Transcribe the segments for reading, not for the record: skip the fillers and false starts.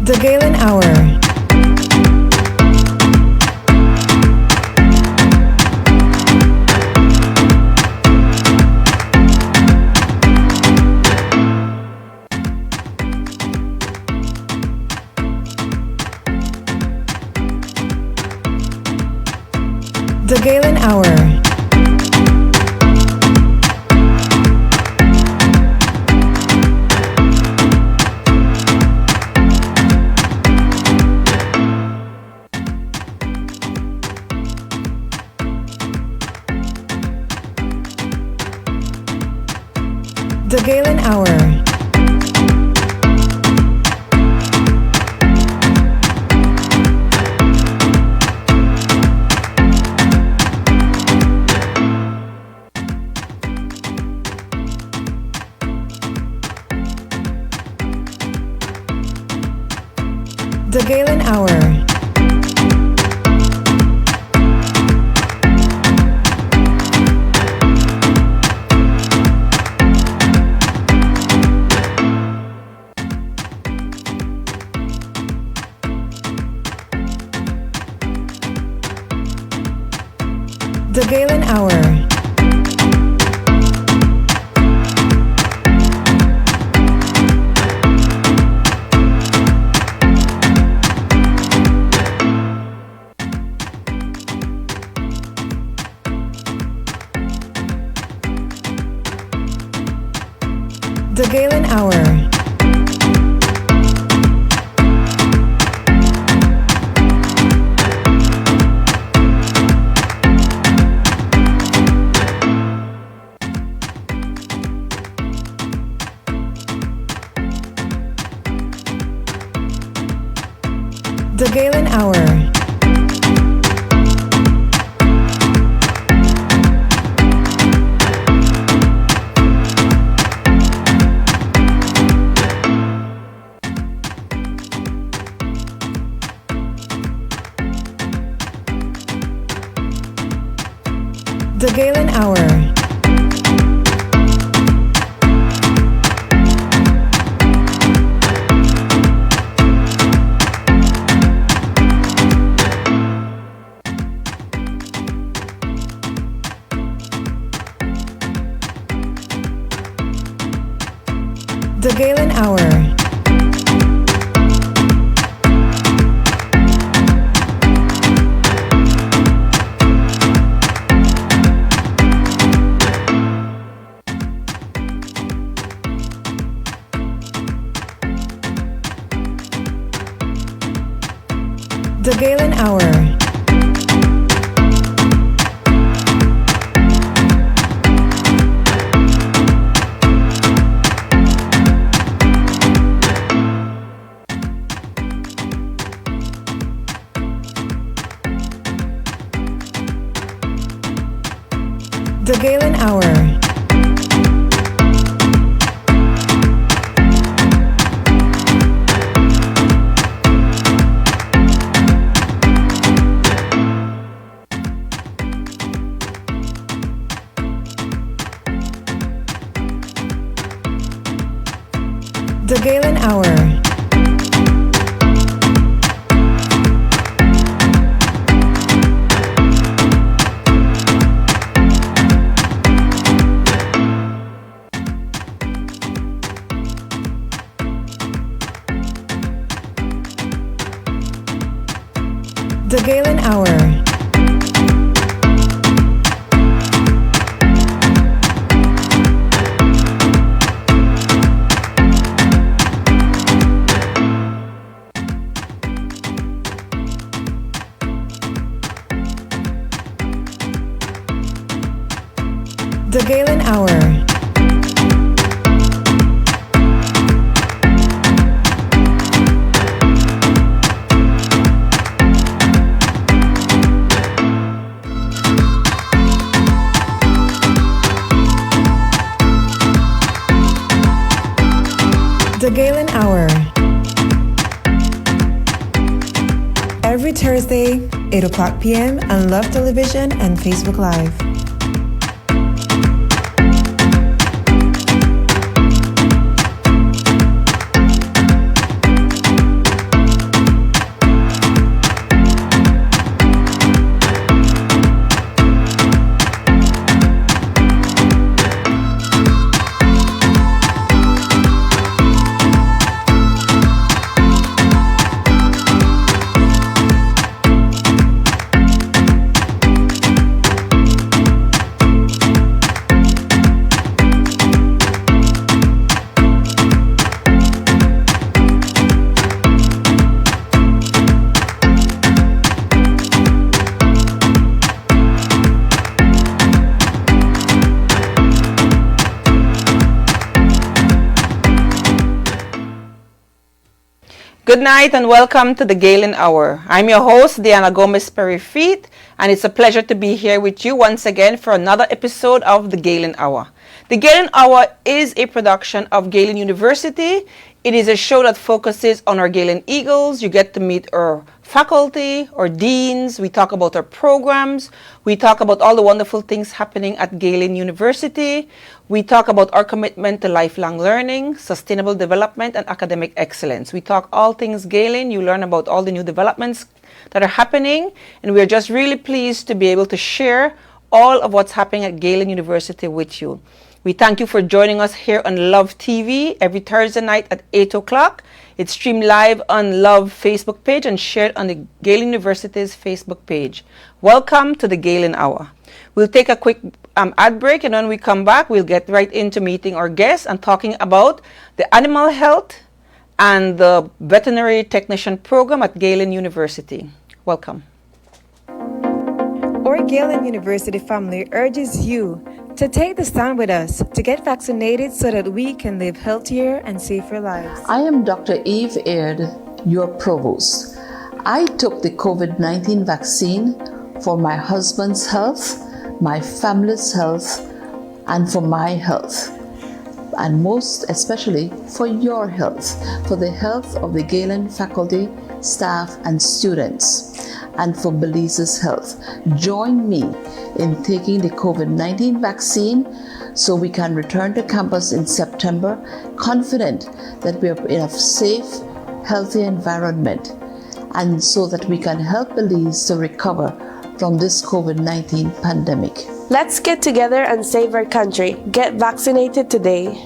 The Galen Hour. The Galen Hour. The Galen Hour. The Galen Hour. The Galen Hour. The Galen Hour. The Galen Hour. The Galen Hour. The Galen Hour. The Galen Hour. The Galen Hour. The Galen Hour. The Galen Hour. The Galen Hour. The Galen Hour. Every Thursday, 8 o'clock p.m. on Love Television and Facebook Live. Good night and welcome to the Galen Hour. I'm your host, Diana Gomez Perry-Feet, and it's a pleasure to be here with you once again for another episode of the Galen Hour. The Galen Hour is a production of Galen University. It is a show that focuses on our Galen Eagles. You get to meet our faculty, our deans. We talk about our programs. We talk about all the wonderful things happening at Galen University. We talk about our commitment to lifelong learning, sustainable development, and academic excellence. We talk all things Galen. You learn about all the new developments that are happening. And we're just really pleased to be able to share all of what's happening at Galen University with you. We thank you for joining us here on Love TV every Thursday night at 8 o'clock. It's streamed live on Love Facebook page and shared on the Galen University's Facebook page. Welcome to the Galen Hour. We'll take a quick ad break, and when we come back, we'll get right into meeting our guests and talking about the animal health and the veterinary technician program at Galen University. Welcome. Our Galen University family urges you to take the stand with us to get vaccinated so that we can live healthier and safer lives. I am Dr. Eve Aird, your provost. I took the COVID-19 vaccine for my husband's health, my family's health, and for my health. And most especially for your health, for the health of the Galen faculty, staff, and students, and for Belize's health. Join me in taking the COVID-19 vaccine so we can return to campus in September, confident that we are in a safe, healthy environment, and so that we can help Belize to recover from this COVID-19 pandemic. Let's get together and save our country. Get vaccinated today.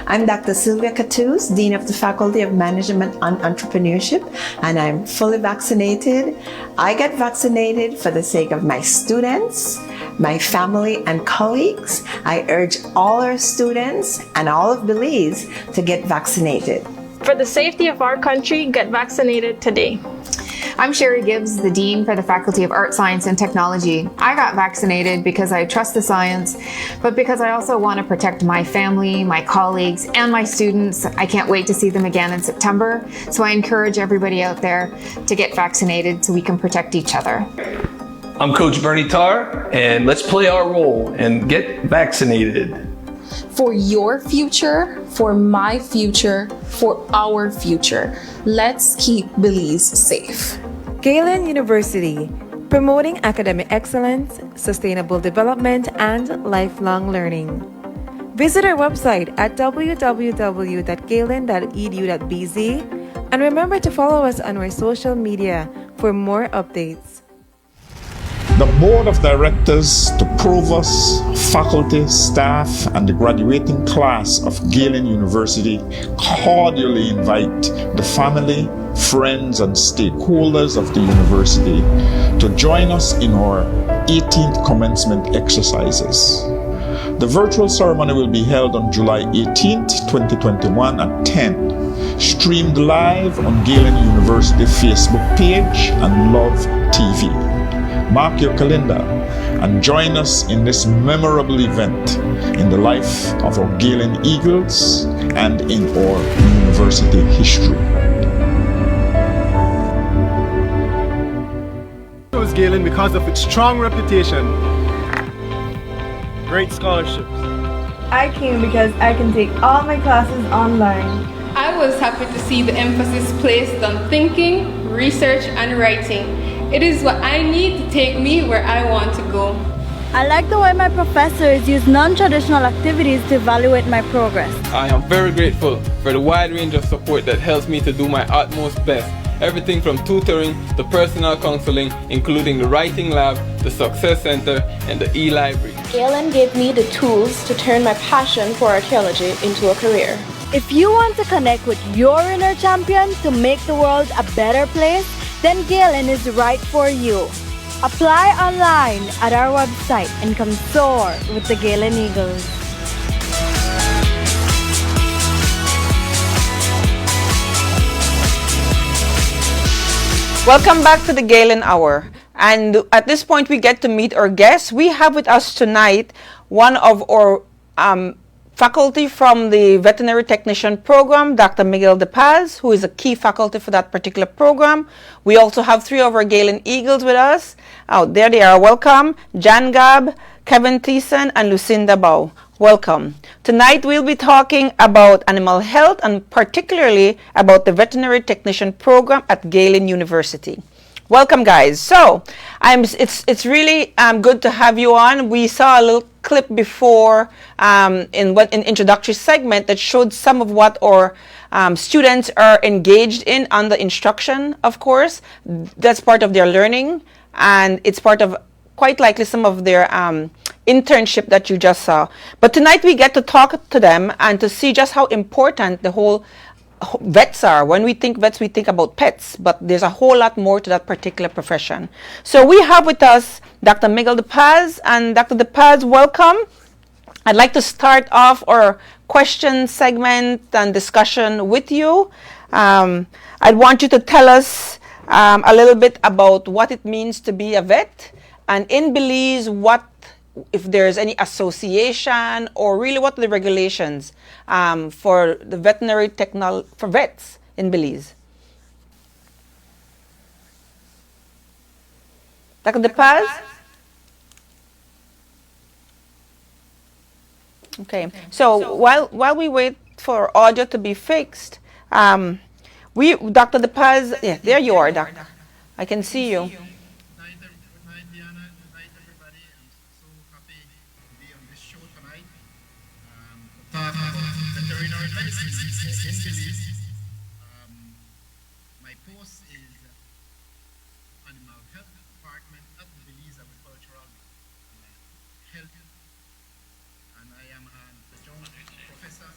I'm Dr. Sylvia Cattoos, Dean of the Faculty of Management and Entrepreneurship, and I'm fully vaccinated. I get vaccinated for the sake of my students, my family, and colleagues. I urge all our students and all of Belize to get vaccinated. For the safety of our country, get vaccinated today. I'm Sherry Gibbs, the Dean for the Faculty of Art, Science, and Technology. I got vaccinated because I trust the science, but because I also want to protect my family, my colleagues, and my students. I can't wait to see them again in September, so I encourage everybody out there to get vaccinated so we can protect each other. I'm Coach Bernie Tarr, and let's play our role and get vaccinated. For your future, for my future, for our future. Let's keep Belize safe. Galen University, promoting academic excellence, sustainable development, and lifelong learning. Visit our website at www.galen.edu.bz and remember to follow us on our social media for more updates. The Board of Directors, the Provost, faculty, staff, and the graduating class of Galen University cordially invite the family, friends, and stakeholders of the university to join us in our 18th commencement exercises. The virtual ceremony will be held on July 18th, 2021 at 10, streamed live on Galen University Facebook page and Love TV. Mark your calendar and join us in this memorable event in the life of our Galen Eagles and in our university history. I chose Galen because of its strong reputation, great scholarships. I came because I can take all my classes online. I was happy to see the emphasis placed on thinking, research, and writing. It is what I need to take me where I want to go. I like the way my professors use non-traditional activities to evaluate my progress. I am very grateful for the wide range of support that helps me to do my utmost best. Everything from tutoring to personal counseling, including the writing lab, the Success Center, and the e-library. Galen gave me the tools to turn my passion for archaeology into a career. If you want to connect with your inner champion to make the world a better place, then Galen is right for you. Apply online at our website and come soar with the Galen Eagles. Welcome back to the Galen Hour. And at this point, we get to meet our guests. We have with us tonight one of our faculty from the veterinary technician program, Dr. Miguel De Paz, who is a key faculty for that particular program. We also have 3 of our Galen Eagles with us. Out there they are. Welcome. Jan Gab, Kevin Thiessen, and Lucinda Bow. Welcome. Tonight we'll be talking about animal health and particularly about the veterinary technician program at Galen University. Welcome, guys. So it's really good to have you on. We saw a little clip before in introductory segment that showed some of what our students are engaged in on the instruction. Of course, that's part of their learning, and it's part of quite likely some of their internship that you just saw. But tonight we get to talk to them and to see just how important the whole vets are. When we think vets, we think about pets, but there's a whole lot more to that particular profession. So we have with us Dr. Miguel De Paz, and Dr. De Paz, welcome. I'd like to start off our question segment and discussion with you. I'd want you to tell us a little bit about what it means to be a vet, and in Belize, what, if there's any association or really what are the regulations for the veterinary for vets in Belize. Dr. De Paz? Okay, so while we wait for audio to be fixed, Dr. De Paz, yeah, there you are, Doctor. I can see you. Veterinary medicine in Belize. My post is Animal Health Department at the Belize Agricultural Health, and I am an adjunct professor.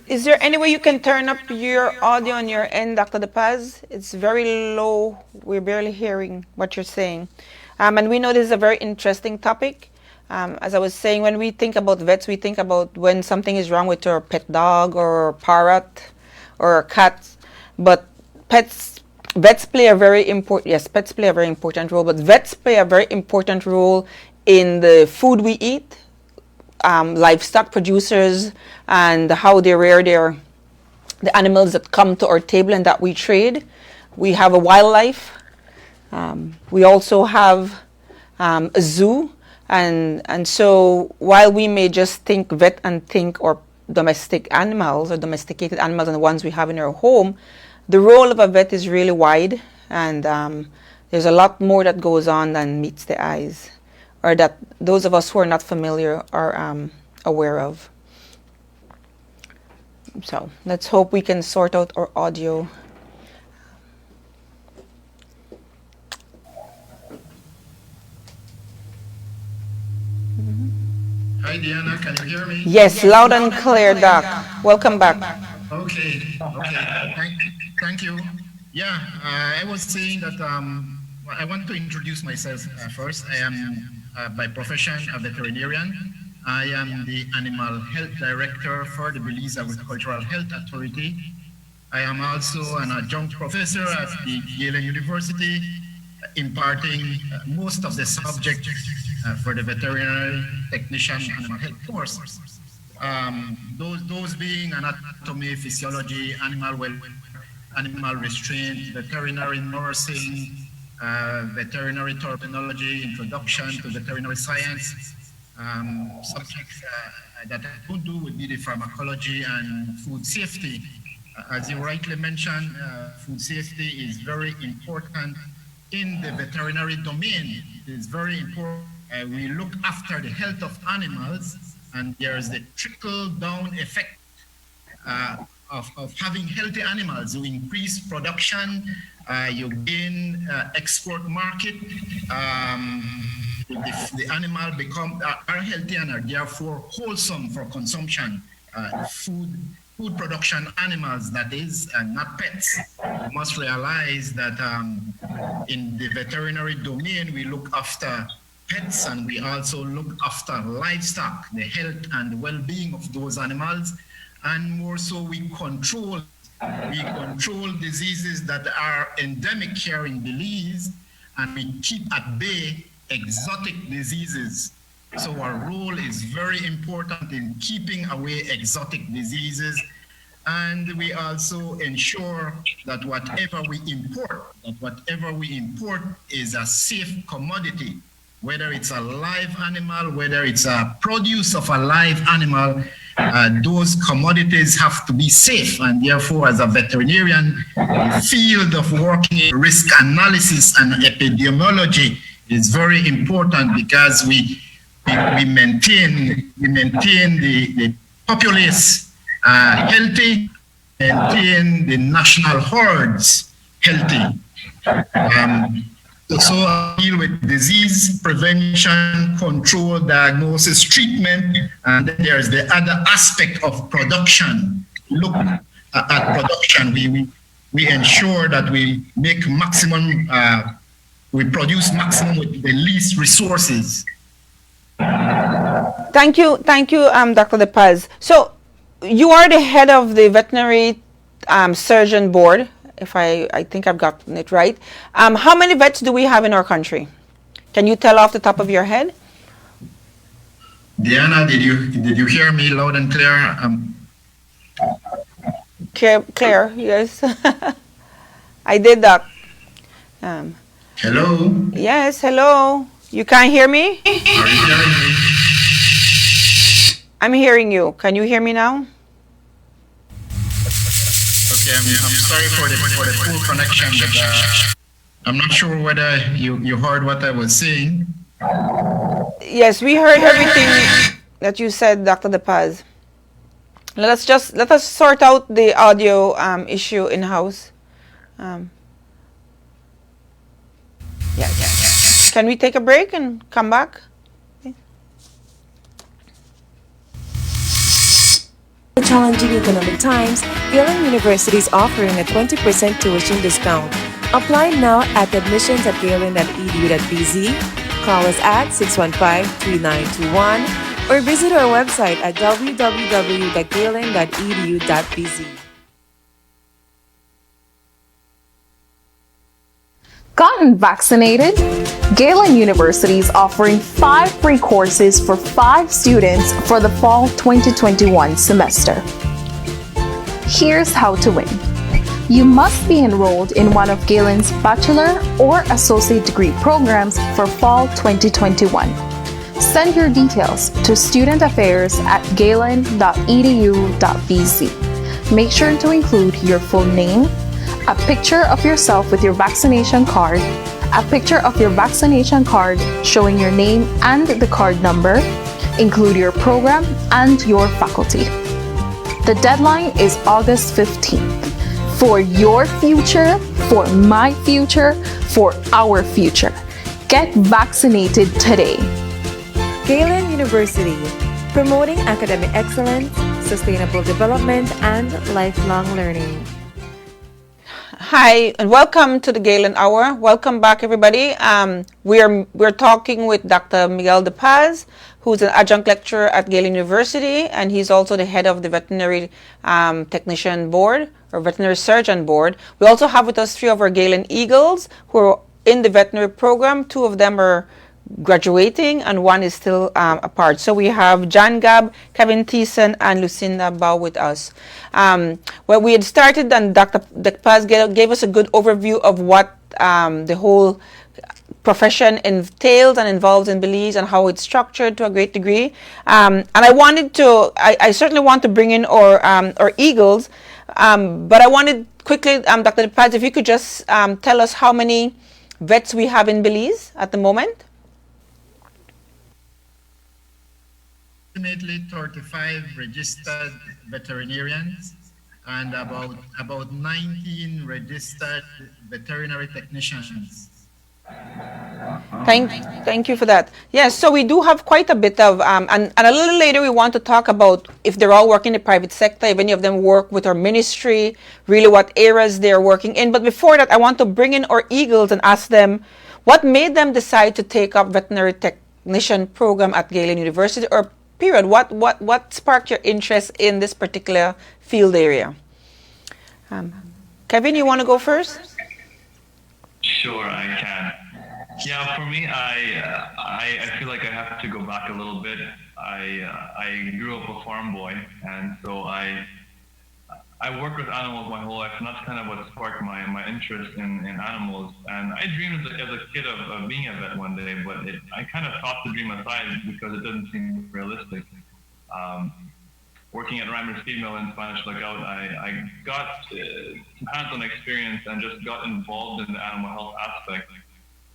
Is there any way you can turn up your audio on your end, Dr. De Paz? It's very low. We're barely hearing what you're saying. And we know this is a very interesting topic. As I was saying, when we think about vets, we think about when something is wrong with your pet dog or parrot or cat. But vets play a very important, yes, pets play a very important role, but vets play a very important role in the food we eat, livestock producers, and how they rear the animals that come to our table and that we trade. We have a wildlife. We also have a zoo. And so while we may just think vet and think or domestic animals or domesticated animals and the ones we have in our home, the role of a vet is really wide, and there's a lot more that goes on than meets the eyes, or that those of us who are not familiar are aware of. So let's hope we can sort out our audio. Hi Diana, can you hear me? Yes, loud and clear, Doc. Welcome back. Okay, thank you. Yeah, I was saying that I want to introduce myself first. I am by profession a veterinarian. I am the Animal Health Director for the Belize Agricultural Health Authority. I am also an adjunct professor at the Galen University, imparting most of the subjects for the veterinary technician animal health course. Those being anatomy, physiology, animal welfare, animal restraint, veterinary nursing, veterinary terminology, introduction to veterinary science. Subjects that I don't do would be the pharmacology and food safety. As you rightly mentioned, food safety is very important in the veterinary domain. It is very important. We look after the health of animals, and there's the trickle-down effect of having healthy animals. You increase production, you gain export market. The animal are healthy and are therefore wholesome for consumption. Food production animals, that is, and not pets. You must realize that in the veterinary domain, we look after pets and we also look after livestock, the health and well-being of those animals. And more so, we control diseases that are endemic here in Belize, and we keep at bay exotic diseases. So our role is very important in keeping away exotic diseases, and we also ensure that whatever we import is a safe commodity, whether it's a live animal, whether it's a produce of a live animal. Those commodities have to be safe, and therefore, as a veterinarian, the field of working in risk analysis and epidemiology is very important because we maintain the populace healthy, maintain the national herds healthy. So deal with disease prevention, control, diagnosis, treatment, and then there's the other aspect of production. Look at production. We ensure that we make maximum, we produce maximum with the least resources. Thank you, Dr. De Paz. So you are the head of the veterinary surgeon board, if I think I've gotten it right. How many vets do we have in our country? Can you tell off the top of your head? Diana, did you hear me loud and clear? Clear, yes. I did that. Hello? Yes, hello. You can't hear me? Are you hearing me? I'm hearing you. Can you hear me now? Okay, I'm sorry for the poor connection, but I'm not sure whether you heard what I was saying. Yes, we heard everything that you said, Dr. De Paz. Let us sort out the audio issue in house. Yeah. Can we take a break and come back? In challenging economic times, Galen University is offering a 20% tuition discount. Apply now at admissions@galen.edu.bz. Call us at 615-3921 or visit our website at www.galen.edu.bz. Gotten vaccinated? Galen University is offering 5 free courses for 5 students for the fall 2021 semester. Here's how to win. You must be enrolled in one of Galen's bachelor or associate degree programs for fall 2021. Send your details to studentaffairs@galen.edu.bz. Make sure to include your full name, a picture of yourself with your vaccination card, a picture of your vaccination card showing your name and the card number, include your program and your faculty. The deadline is August 15th. For your future, for my future, for our future. Get vaccinated today. Galen University, promoting academic excellence, sustainable development, and lifelong learning. Hi, and welcome to the Galen Hour. Welcome back, everybody. We're talking with Dr. Miguel De Paz, who's an adjunct lecturer at Galen University, and he's also the head of the Veterinary Technician Board, or Veterinary Surgeon Board. We also have with us 3 of our Galen Eagles who are in the veterinary program. 2 of them are graduating, and 1 is still apart. So we have John Gab, Kevin Thiessen, and Lucinda Bao with us. Well, we had started, and Dr. De Paz gave us a good overview of what the whole profession entails and involves in Belize and how it's structured to a great degree. And I certainly want to bring in our Eagles, but I wanted quickly, Dr. De Paz, if you could just tell us how many vets we have in Belize at the moment. Approximately 35 registered veterinarians and about 19 registered veterinary technicians. Thank you for that. Yes, so we do have quite a bit of, and a little later we want to talk about if they're all working in the private sector, if any of them work with our ministry, really what areas they're working in. But before that, I want to bring in our Eagles and ask them what made them decide to take up veterinary technician program at Galen University, or period, what sparked your interest in this particular field area? Kevin, you want to go first? Sure, I can. Yeah, for me, I feel like I have to go back a little bit. I grew up a farm boy, and so I worked with animals my whole life, and that's kind of what sparked my interest in animals. And I dreamed as a kid of being a vet one day, but I kind of tossed the dream aside because it didn't seem realistic. Um, Working at Reimer's Feed Mill in Spanish Lookout, I got some hands-on experience and just got involved in the animal health aspect.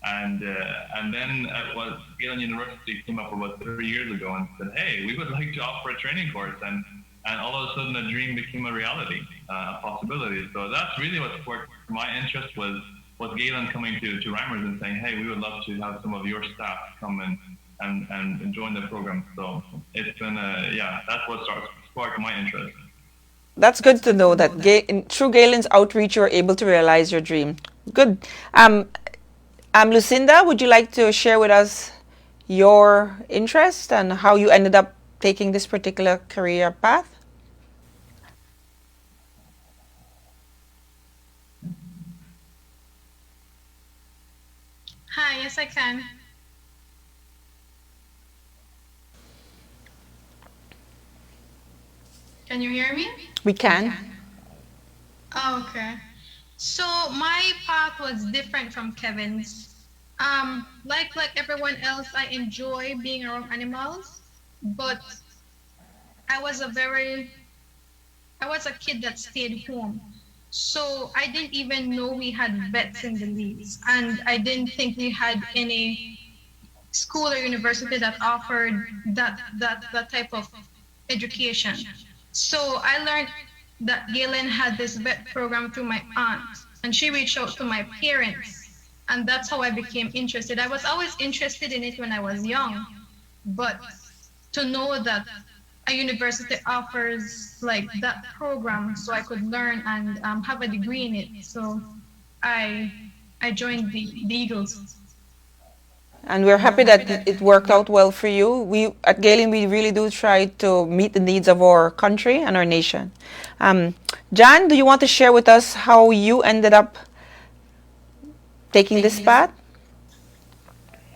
And then at what Galen University came up about 3 years ago and said, hey, we would like to offer a training course. And all of a sudden a dream became a reality, a possibility. So that's really what sparked my interest was Galen coming to Reimers and saying, hey, we would love to have some of your staff come and join the program. So it's been, that's what sparked my interest. That's good to know that through Galen's outreach, you were able to realize your dream. Good. Lucinda, would you like to share with us your interest and how you ended up taking this particular career path? Hi, yes, I can. Can you hear me? We can. Oh, okay. So my path was different from Kevin's. Like everyone else, I enjoy being around animals, but I was a kid that stayed home. So I didn't even know we had vets in the leads, and I didn't think we had any school or university that offered that type of education. So I learned that Galen had this vet program through my aunt, and she reached out to my parents, and that's how I became interested. I was always interested in it when I was young, but to know that a university offers like that program, so I could learn and have a degree in it. So I joined the Eagles. And we're happy that it worked out well for you. We at Galen, we really do try to meet the needs of our country and our nation. Jan, do you want to share with us how you ended up taking this path?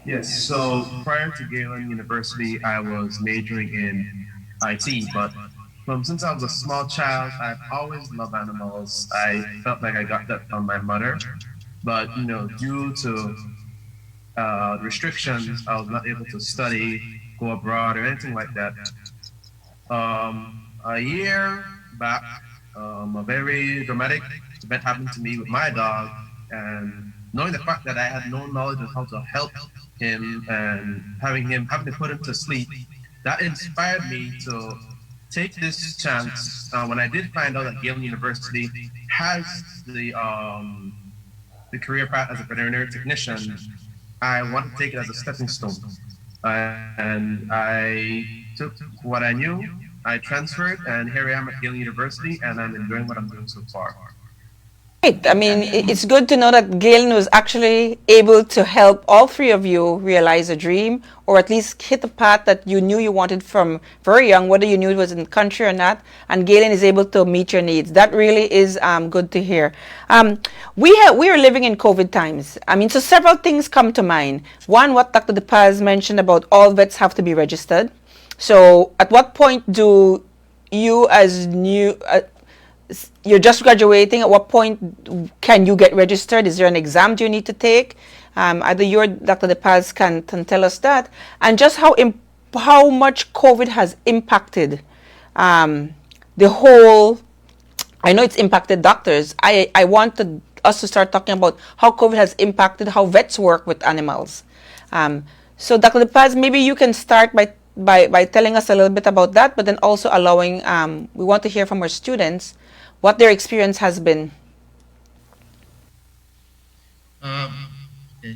Yes, so prior to Galen University, I was majoring in IT, but since I was a small child, I've always loved animals. I felt like I got that from my mother, but due to restrictions, I was not able to study, go abroad, or anything like that. A year back, a very dramatic event happened to me with my dog, and knowing the fact that I had no knowledge of how to help him and having to put him to sleep, that inspired me to take this chance. When I did find out that Galen University has the career path as a veterinary technician, I wanted to take it as a stepping stone. And I took what I knew, I transferred, and here I am at Galen University, and I'm enjoying what I'm doing so far. Right. I mean, it's good to know that Galen was actually able to help all three of you realize a dream, or at least hit the path that you knew you wanted from very young, whether you knew it was in the country or not. And Galen is able to meet your needs. That really is good to hear. We are living in COVID times. I mean, so several things come to mind. One, what Dr. DePaz mentioned about all vets have to be registered. So at what point do you as new... you're just graduating, at what point can you get registered? Is there an exam do you need to take? Either you or Dr. DePaz can tell us that. And just how much COVID has impacted the whole, I know it's impacted doctors. I wanted us to start talking about how COVID has impacted how vets work with animals. So Dr. DePaz, maybe you can start by telling us a little bit about that, but then also allowing, we want to hear from our students what their experience has been. Okay.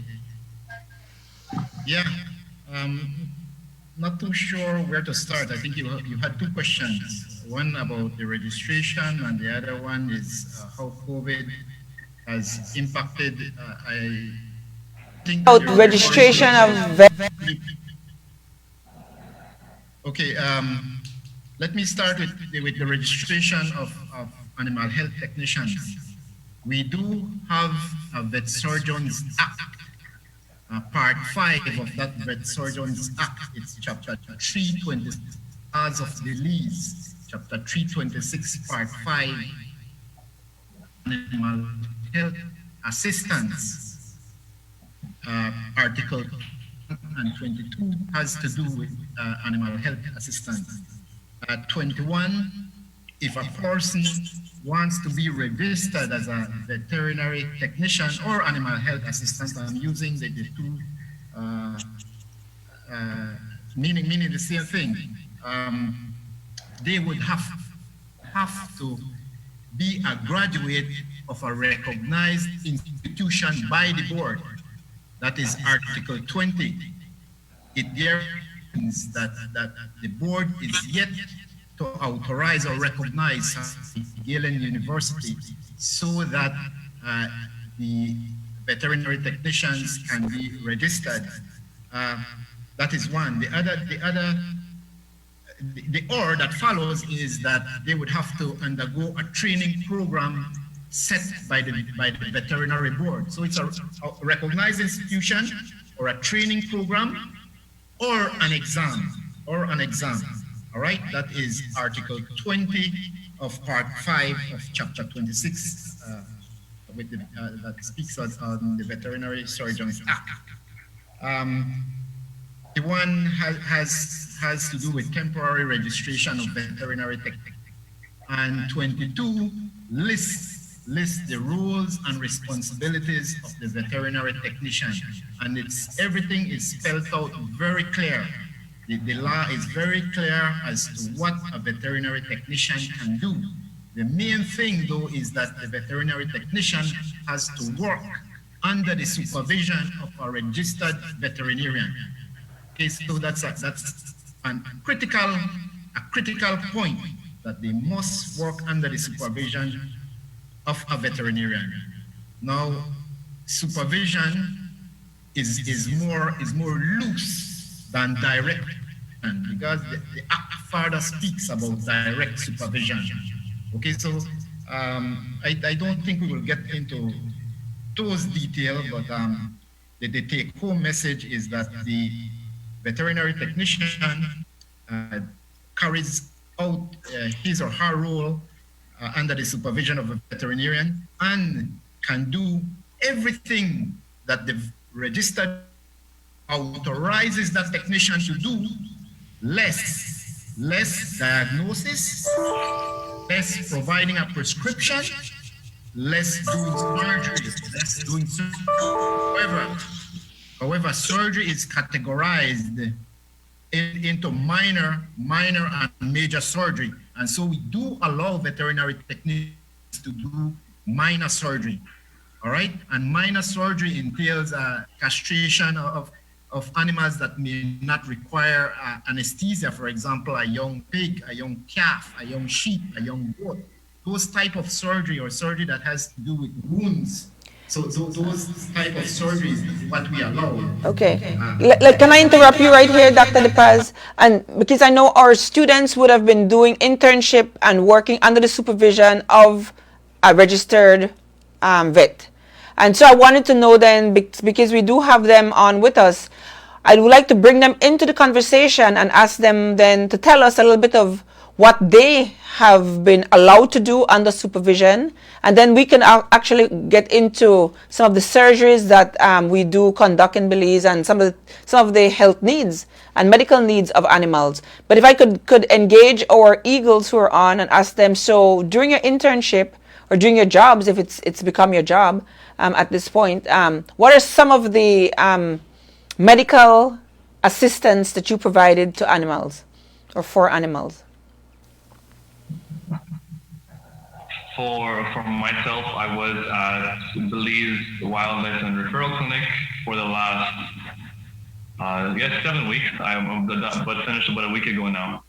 Yeah, not too sure where to start. I think you had two questions. One about the registration, and the other one is how COVID has impacted. I think about registration of vets. Okay, let me start with the registration of animal health technicians. We do have a Vet Surgeons Act, Part 5 of that Vet Surgeons Act. It's Chapter 326, Laws of the Lease, Chapter 326, Part 5, Animal Health Assistance. Article and 22 has to do with animal health assistance. 21, if a person wants to be registered as a veterinary technician or animal health assistant, I'm using the two meaning the same thing. They would have to be a graduate of a recognized institution by the board. That is Article 20. It there means that the board is yet to authorize or recognize Galen University so that the veterinary technicians can be registered. That is one. The or that follows is that they would have to undergo a training program set by the veterinary board. So it's a recognized institution or a training program or an exam. All right, that is Article 20 of Part 5 of Chapter 26 that speaks on the Veterinary Surgeons Act. The one has to do with temporary registration of veterinary technicians. And 22 lists the roles and responsibilities of the veterinary technician. And everything is spelled out very clear. The law is very clear as to what a veterinary technician can do. The main thing, though, is that the veterinary technician has to work under the supervision of a registered veterinarian. Okay, so that's a critical point, that they must work under the supervision of a veterinarian. Now, supervision is more loose than direct, because the Act further speaks about direct supervision. Okay, so I don't think we will get into those details, but the take-home message is that the veterinary technician carries out his or her role under the supervision of a veterinarian and can do everything that the registered authorizes that technician to do, less diagnosis, less providing a prescription, less doing surgery. However, surgery is categorized into minor and major surgery. And so we do allow veterinary technicians to do minor surgery. All right? And minor surgery entails castration of animals that may not require anesthesia. For example, a young pig, a young calf, a young sheep, a young goat. Those type of surgery, or surgery that has to do with wounds. So those type of surgeries is what we allow. Okay. Can I interrupt you right here, Dr. DePaz? And because I know our students would have been doing internship and working under the supervision of a registered vet. And so I wanted to know then, because we do have them on with us, I would like to bring them into the conversation and ask them then to tell us a little bit of what they have been allowed to do under supervision, and then we can actually get into some of the surgeries that we do conduct in Belize and some of the health needs and medical needs of animals. But if I could engage our eagles who are on and ask them, so during your internship or during your jobs, if it's become your job at this point, what are some of the medical assistance that you provided to animals or for animals? For myself, I was at Belize Wildlife and Referral Clinic for the last 7 weeks. But finished about a week ago now.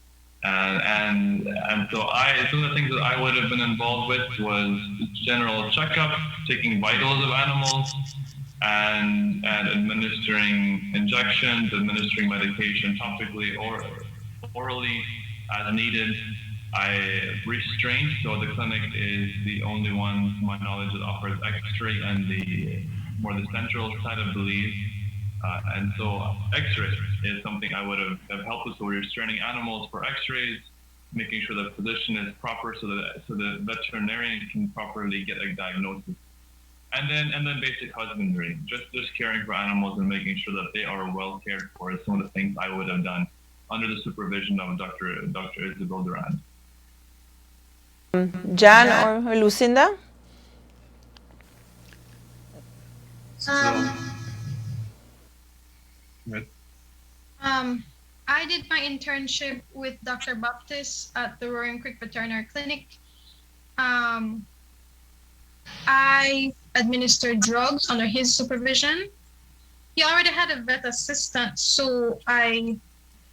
And so some of the things that I would have been involved with was general checkup, taking vitals of animals, and administering injections, administering medication topically or orally as needed. Restraint, so the clinic is the only one, to my knowledge, that offers X-ray and the central side of Belize. And so X-ray is something I would have helped with. So we're restraining animals for X-rays, making sure the position is proper so the veterinarian can properly get a diagnosis. And then basic husbandry, just caring for animals and making sure that they are well cared for is some of the things I would have done under the supervision of Dr. Isabel Durand. Jan or Lucinda? I did my internship with Dr. Baptist at the Roaring Creek Veterinary Clinic. I administered drugs under his supervision. He already had a vet assistant, so I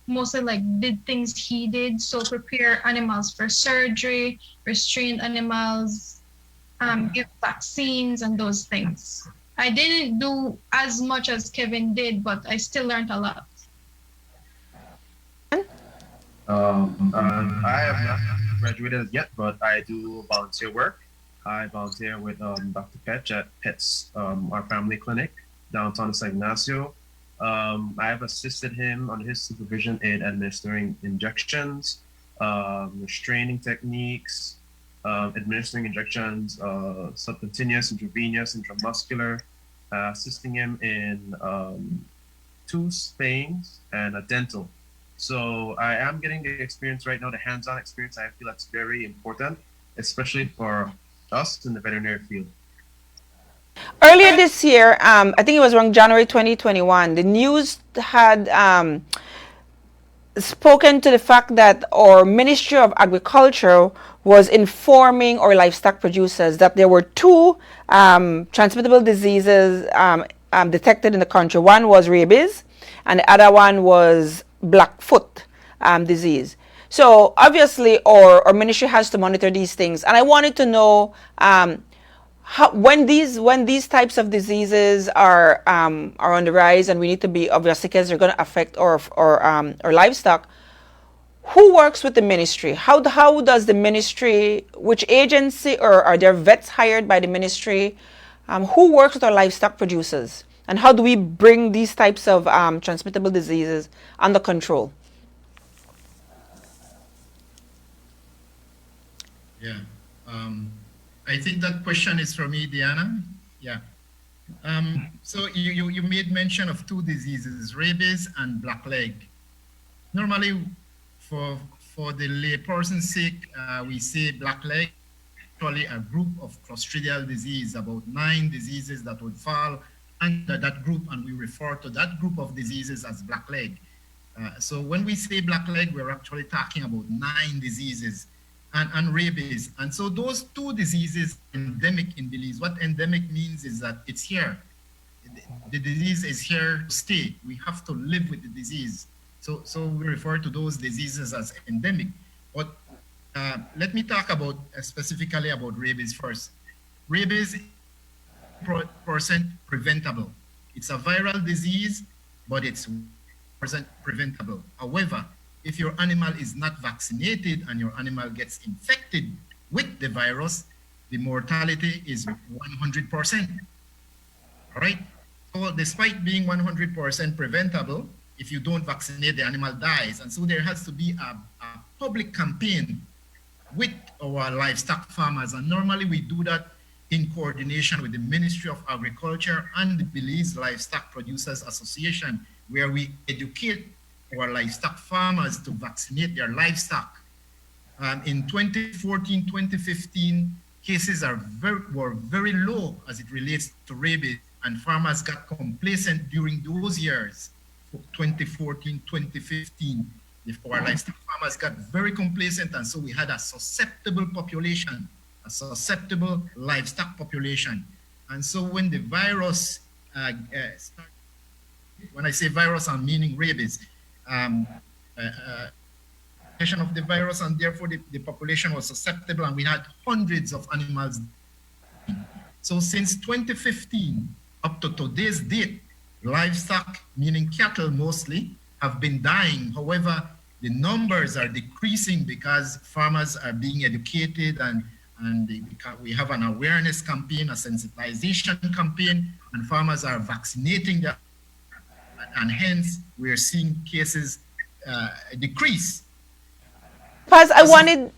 mostly did things he did. So prepare animals for surgery, restrain animals, give vaccines and those things. I didn't do as much as Kevin did, but I still learned a lot. I have not graduated yet, but I do volunteer work. I volunteer with Dr. Petch at Pet's, our family clinic, downtown San Ignacio. I have assisted him on his supervision in administering injections, restraining techniques, administering injections, subcutaneous, intravenous, intramuscular, assisting him in tooth spayings and a dental. So I am getting the experience right now, the hands-on experience. I feel that's very important, especially for us in the veterinary field. Earlier this year, I think it was around January 2021, the news had spoken to the fact that our Ministry of Agriculture was informing our livestock producers that there were two transmittable diseases detected in the country. One was rabies, and the other one was Blackfoot disease. So obviously our ministry has to monitor these things, and I wanted to know when these types of diseases are on the rise, and we need to be obviously because they're going to affect our livestock. Who works with the ministry? How does the ministry? Which agency, or are there vets hired by the ministry? Who works with our livestock producers? And how do we bring these types of transmittable diseases under control? Yeah, I think that question is for me, Diana. Yeah. So you made mention of two diseases, rabies and blackleg. Normally, for the layperson's sake, we say blackleg, actually a group of clostridial disease, about 9 diseases that would fall under that group, and we refer to that group of diseases as blackleg. So when we say blackleg, we're actually talking about 9 diseases and rabies. And so those 2 diseases endemic in Belize. What endemic means is that it's here. The disease is here to stay. We have to live with the disease. So we refer to those diseases as endemic. But let me talk about specifically about rabies first. Rabies is % preventable. It's a viral disease, but it's % preventable. However, if your animal is not vaccinated and your animal gets infected with the virus, the mortality is 100%. All right? So despite being 100% preventable, if you don't vaccinate, the animal dies. And so there has to be a public campaign with our livestock farmers. And normally we do that in coordination with the Ministry of Agriculture and the Belize Livestock Producers Association, where we educate our livestock farmers to vaccinate their livestock. In 2014, 2015, cases were very low as it relates to rabies, and farmers got complacent during those years, 2014, 2015. Our livestock farmers got very complacent, and so we had a susceptible population, a susceptible livestock population. And so when the virus started, when I say virus, I'm meaning rabies, of the virus, and therefore the population was susceptible, and we had hundreds of animals. So since 2015 up to today's date, livestock, meaning cattle mostly, have been dying. However, the numbers are decreasing because farmers are being educated, and we have an awareness campaign, a sensitization campaign, and farmers are vaccinating their and hence we're seeing cases decrease. Paz, I wanted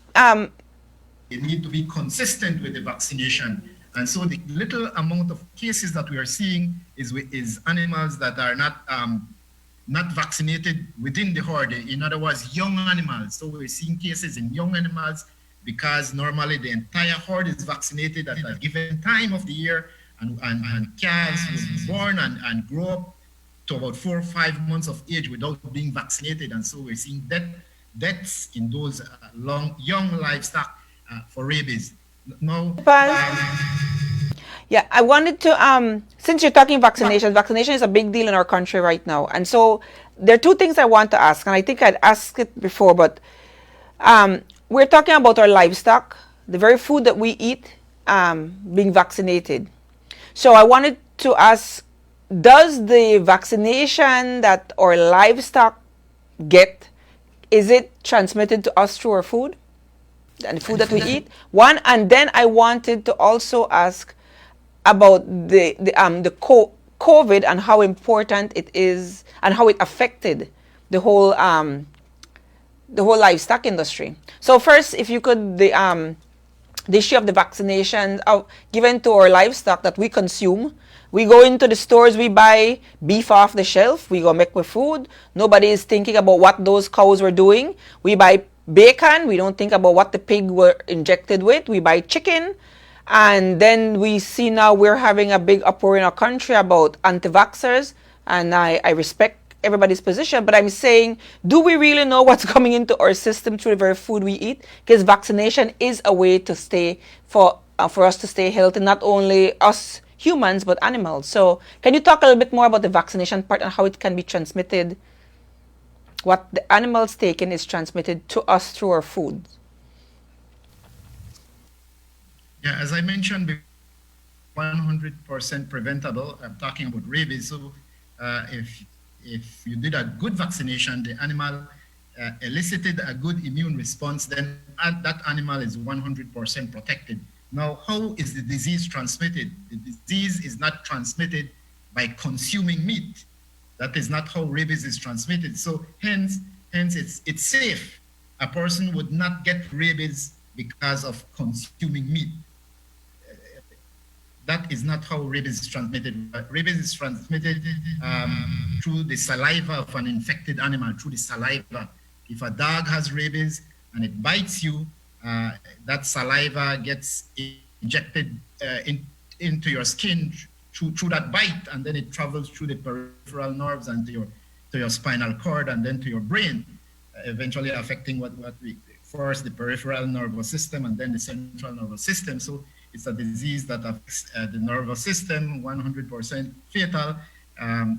They need to be consistent with the vaccination. And so the little amount of cases that we are seeing is animals that are not vaccinated within the herd. In other words, young animals. So we're seeing cases in young animals because normally the entire herd is vaccinated at a given time of the year, and calves will be born and grow up to about 4 or 5 months of age without being vaccinated. And so we're seeing deaths in those young livestock for rabies. No. Yeah, I wanted to, since you're talking vaccination is a big deal in our country right now. And so there are two things I want to ask, and I think I'd asked it before, but we're talking about our livestock, the very food that we eat, being vaccinated. So I wanted to ask, does the vaccination that our livestock get, is it transmitted to us through our food and the food that we eat? One, and then I wanted to also ask about the COVID and how important it is and how it affected the whole livestock industry. So first, if you could, the issue of the vaccination given to our livestock that we consume. We go into the stores, we buy beef off the shelf, we go make with food. Nobody is thinking about what those cows were doing. We buy bacon, we don't think about what the pig were injected with. We buy chicken, and then we see now we're having a big uproar in our country about anti-vaxxers, and I respect everybody's position, but I'm saying, do we really know what's coming into our system through the very food we eat? Because vaccination is a way to stay, for us to stay healthy, not only us humans, but animals. So can you talk a little bit more about the vaccination part and how it can be transmitted? What the animals taken is transmitted to us through our food. Yeah, as I mentioned, 100% preventable. I'm talking about rabies. So if you did a good vaccination, the animal elicited a good immune response, then that animal is 100% protected. Now, how is the disease transmitted? The disease is not transmitted by consuming meat. That is not how rabies is transmitted. So hence it's safe. A person would not get rabies because of consuming meat. That is not how rabies is transmitted. Rabies is transmitted through the saliva of an infected animal, through the saliva. If a dog has rabies and it bites you, that saliva gets injected into your skin through that bite, and then it travels through the peripheral nerves and to your spinal cord and then to your brain, eventually affecting what we first the peripheral nervous system and then the central nervous system. So it's a disease that affects the nervous system, 100% fatal.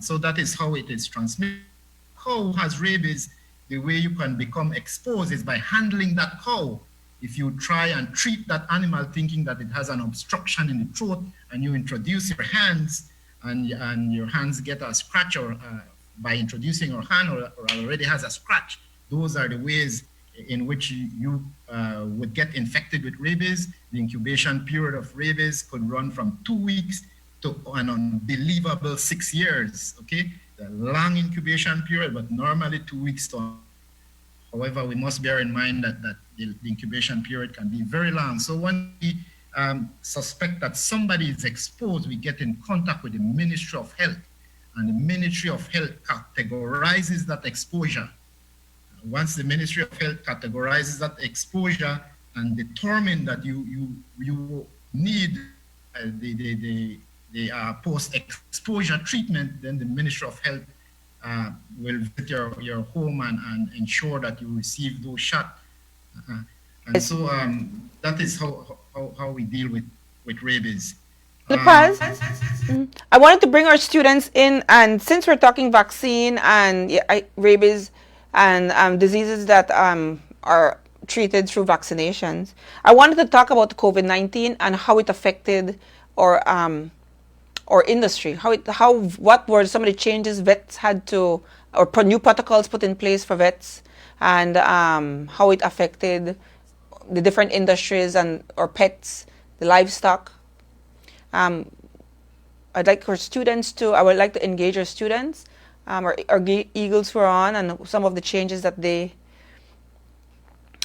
So that is how it is transmitted. Cow has rabies. The way you can become exposed is by handling that cow. If you try and treat that animal thinking that it has an obstruction in the throat, and you introduce your hands, and your hands get a scratch, or by introducing your hand or already has a scratch, those are the ways in which you would get infected with rabies. The incubation period of rabies could run from 2 weeks to an unbelievable 6 years, okay? The long incubation period, but normally 2 weeks to. However, we must bear in mind that the incubation period can be very long. So when we suspect that somebody is exposed, we get in contact with the Ministry of Health, and the Ministry of Health categorizes that exposure. Once the Ministry of Health categorizes that exposure and determine that you need the post-exposure treatment, then the Ministry of Health will visit your home and ensure that you receive those shots. And so that is how we deal with rabies. I wanted to bring our students in, and since we're talking vaccine and rabies and diseases that are treated through vaccinations, I wanted to talk about COVID-19 and how it affected our industry. What were some of the changes vets had to, or new protocols put in place for vets, and how it affected the different industries and or pets, the livestock. I'd like our students to, I would like to engage our students or Eagles were on, and some of the changes that they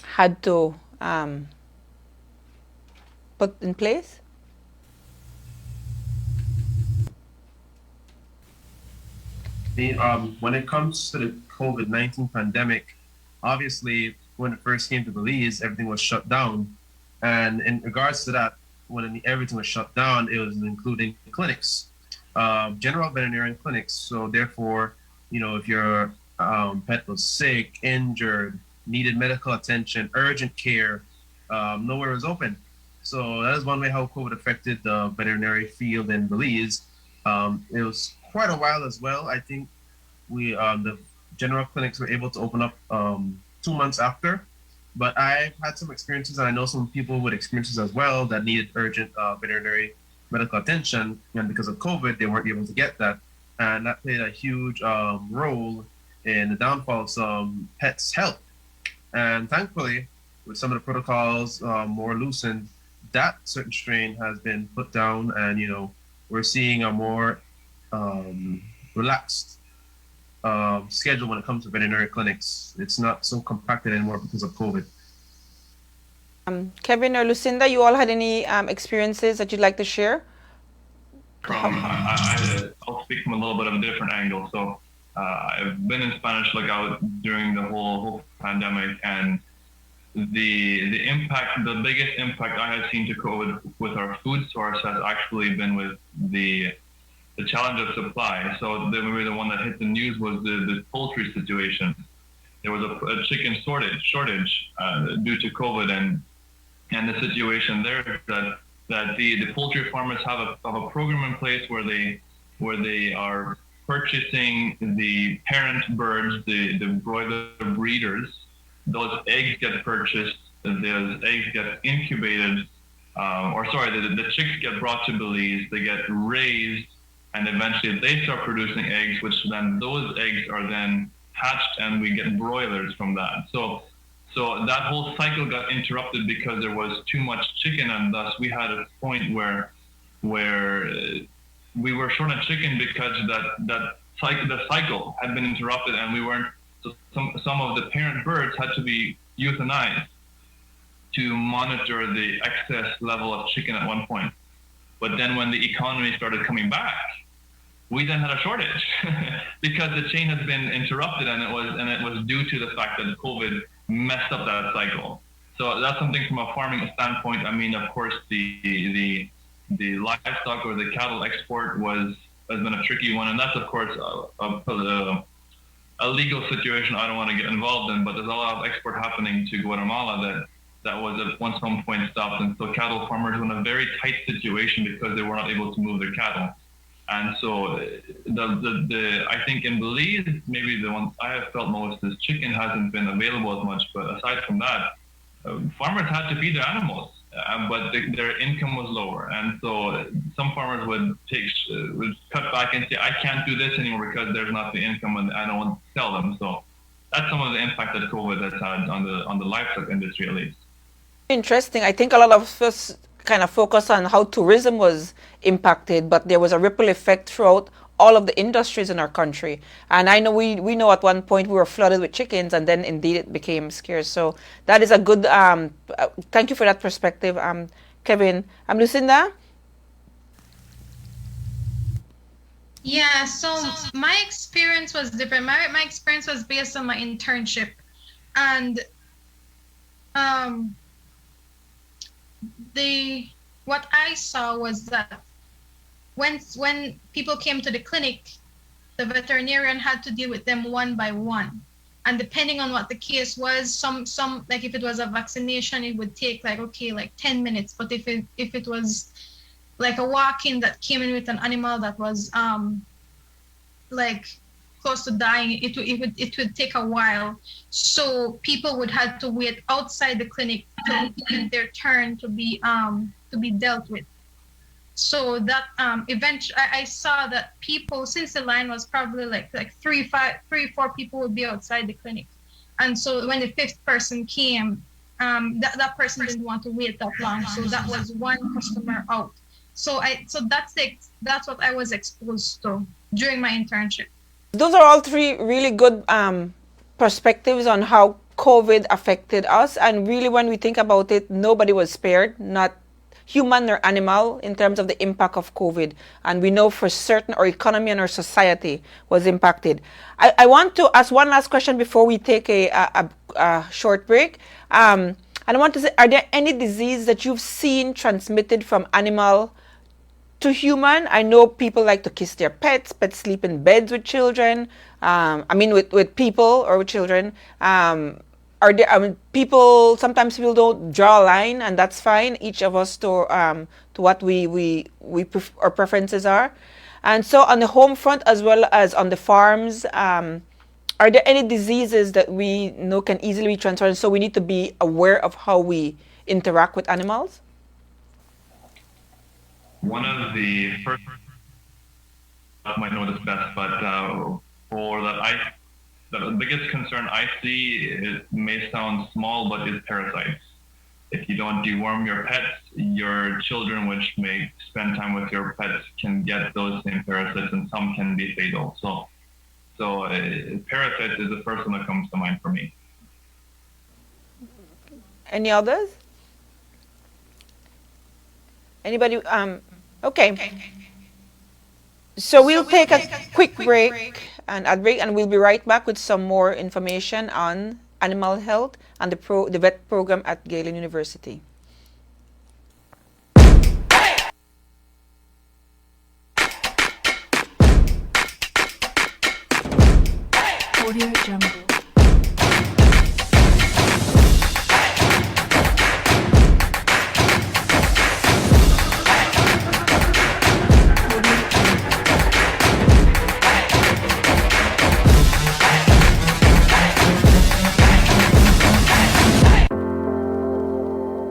had to put in place? When it comes to the COVID-19 pandemic, obviously, when it first came to Belize, everything was shut down. And in regards to that, when everything was shut down, it was including clinics, general veterinarian clinics. So therefore, if your pet was sick, injured, needed medical attention, urgent care, nowhere was open. So that is one way how COVID affected the veterinary field in Belize. It was quite a while as well. I think the general clinics were able to open up 2 months after. But I've had some experiences, and I know some people with experiences as well that needed urgent veterinary medical attention, and because of COVID, they weren't able to get that, and that played a huge role in the downfall of some pets' health. And thankfully, with some of the protocols more loosened, that certain strain has been put down, and we're seeing a more relaxed schedule when it comes to veterinary clinics. It's not so compacted anymore because of COVID. Kevin or Lucinda, you all had any experiences that you'd like to share? I'll speak from a little bit of a different angle. So I've been in Spanish Lookout during the whole pandemic, and the impact, the biggest impact I had seen to COVID with our food source has actually been with the challenge of supply. So maybe the one that hit the news was the poultry situation. There was a chicken shortage due to COVID, and the situation there that the poultry farmers have a program in place where they are purchasing the parent birds, the broiler breeders. Those eggs get purchased, those eggs get incubated, the chicks get brought to Belize, they get raised, and eventually they start producing eggs, which then those eggs are then hatched, and we get broilers from that. So that whole cycle got interrupted because there was too much chicken, and thus we had a point where we were short on chicken because the cycle had been interrupted, and we weren't. So some of the parent birds had to be euthanized to monitor the excess level of chicken at one point. But then when the economy started coming back, we then had a shortage because the chain has been interrupted, and it was due to the fact that COVID messed up that cycle. So that's something from a farming standpoint. I mean, of course, the livestock or the cattle export has been a tricky one, and that's of course a legal situation I don't want to get involved in. But there's a lot of export happening to Guatemala that was at one point stopped, and so cattle farmers were in a very tight situation because they were not able to move their cattle. And so I think in Belize, maybe the one I have felt most is chicken hasn't been available as much. But aside from that, farmers had to feed their animals, but their income was lower. And so some farmers would cut back and say, I can't do this anymore because there's not the income and I don't want to sell them. So that's some of the impact that COVID has had on the livestock industry, at least. Interesting. I think a lot of us kind of focus on how tourism was impacted, but there was a ripple effect throughout all of the industries in our country. And I know we know at one point we were flooded with chickens, and then indeed it became scarce. So that is a good, thank you for that perspective, Kevin. Lucinda? Yeah, so my experience was different. My experience was based on my internship. And what I saw was that when people came to the clinic, the veterinarian had to deal with them one by one. And depending on what the case was, some like if it was a vaccination, it would take like 10 minutes. But if it was like a walk-in that came in with an animal that was like close to dying, it would take a while. So people would have to wait outside the clinic to get their turn to be dealt with. So that eventually I saw that people, since the line was probably like 3-4 people would be outside the clinic. And so when the fifth person came, that person didn't want to wait that long. So that was one customer out. So that's what I was exposed to during my internship. Those are all three really good perspectives on how COVID affected us. And really, when we think about it, nobody was spared, not human or animal, in terms of the impact of COVID. And we know for certain our economy and our society was impacted. I want to ask one last question before we take a short break. And I want to say, are there any disease that you've seen transmitted from animal to human? I know people like to kiss their pets sleep in beds with children. With people or with children. Sometimes people don't draw a line, and that's fine. Each of us to what our preferences are. And so on the home front as well as on the farms, are there any diseases that we know can easily be transferred? So we need to be aware of how we interact with animals? One of the first, I might know this best, but the biggest concern I see, it may sound small, but is parasites. If you don't deworm your pets, your children, which may spend time with your pets, can get those same parasites, and some can be fatal. So parasites is the first one that comes to mind for me. Any others? Anybody? Okay. So we'll take a quick break, and we'll be right back with some more information on animal health and the vet program at Galen University. Audio Jungle.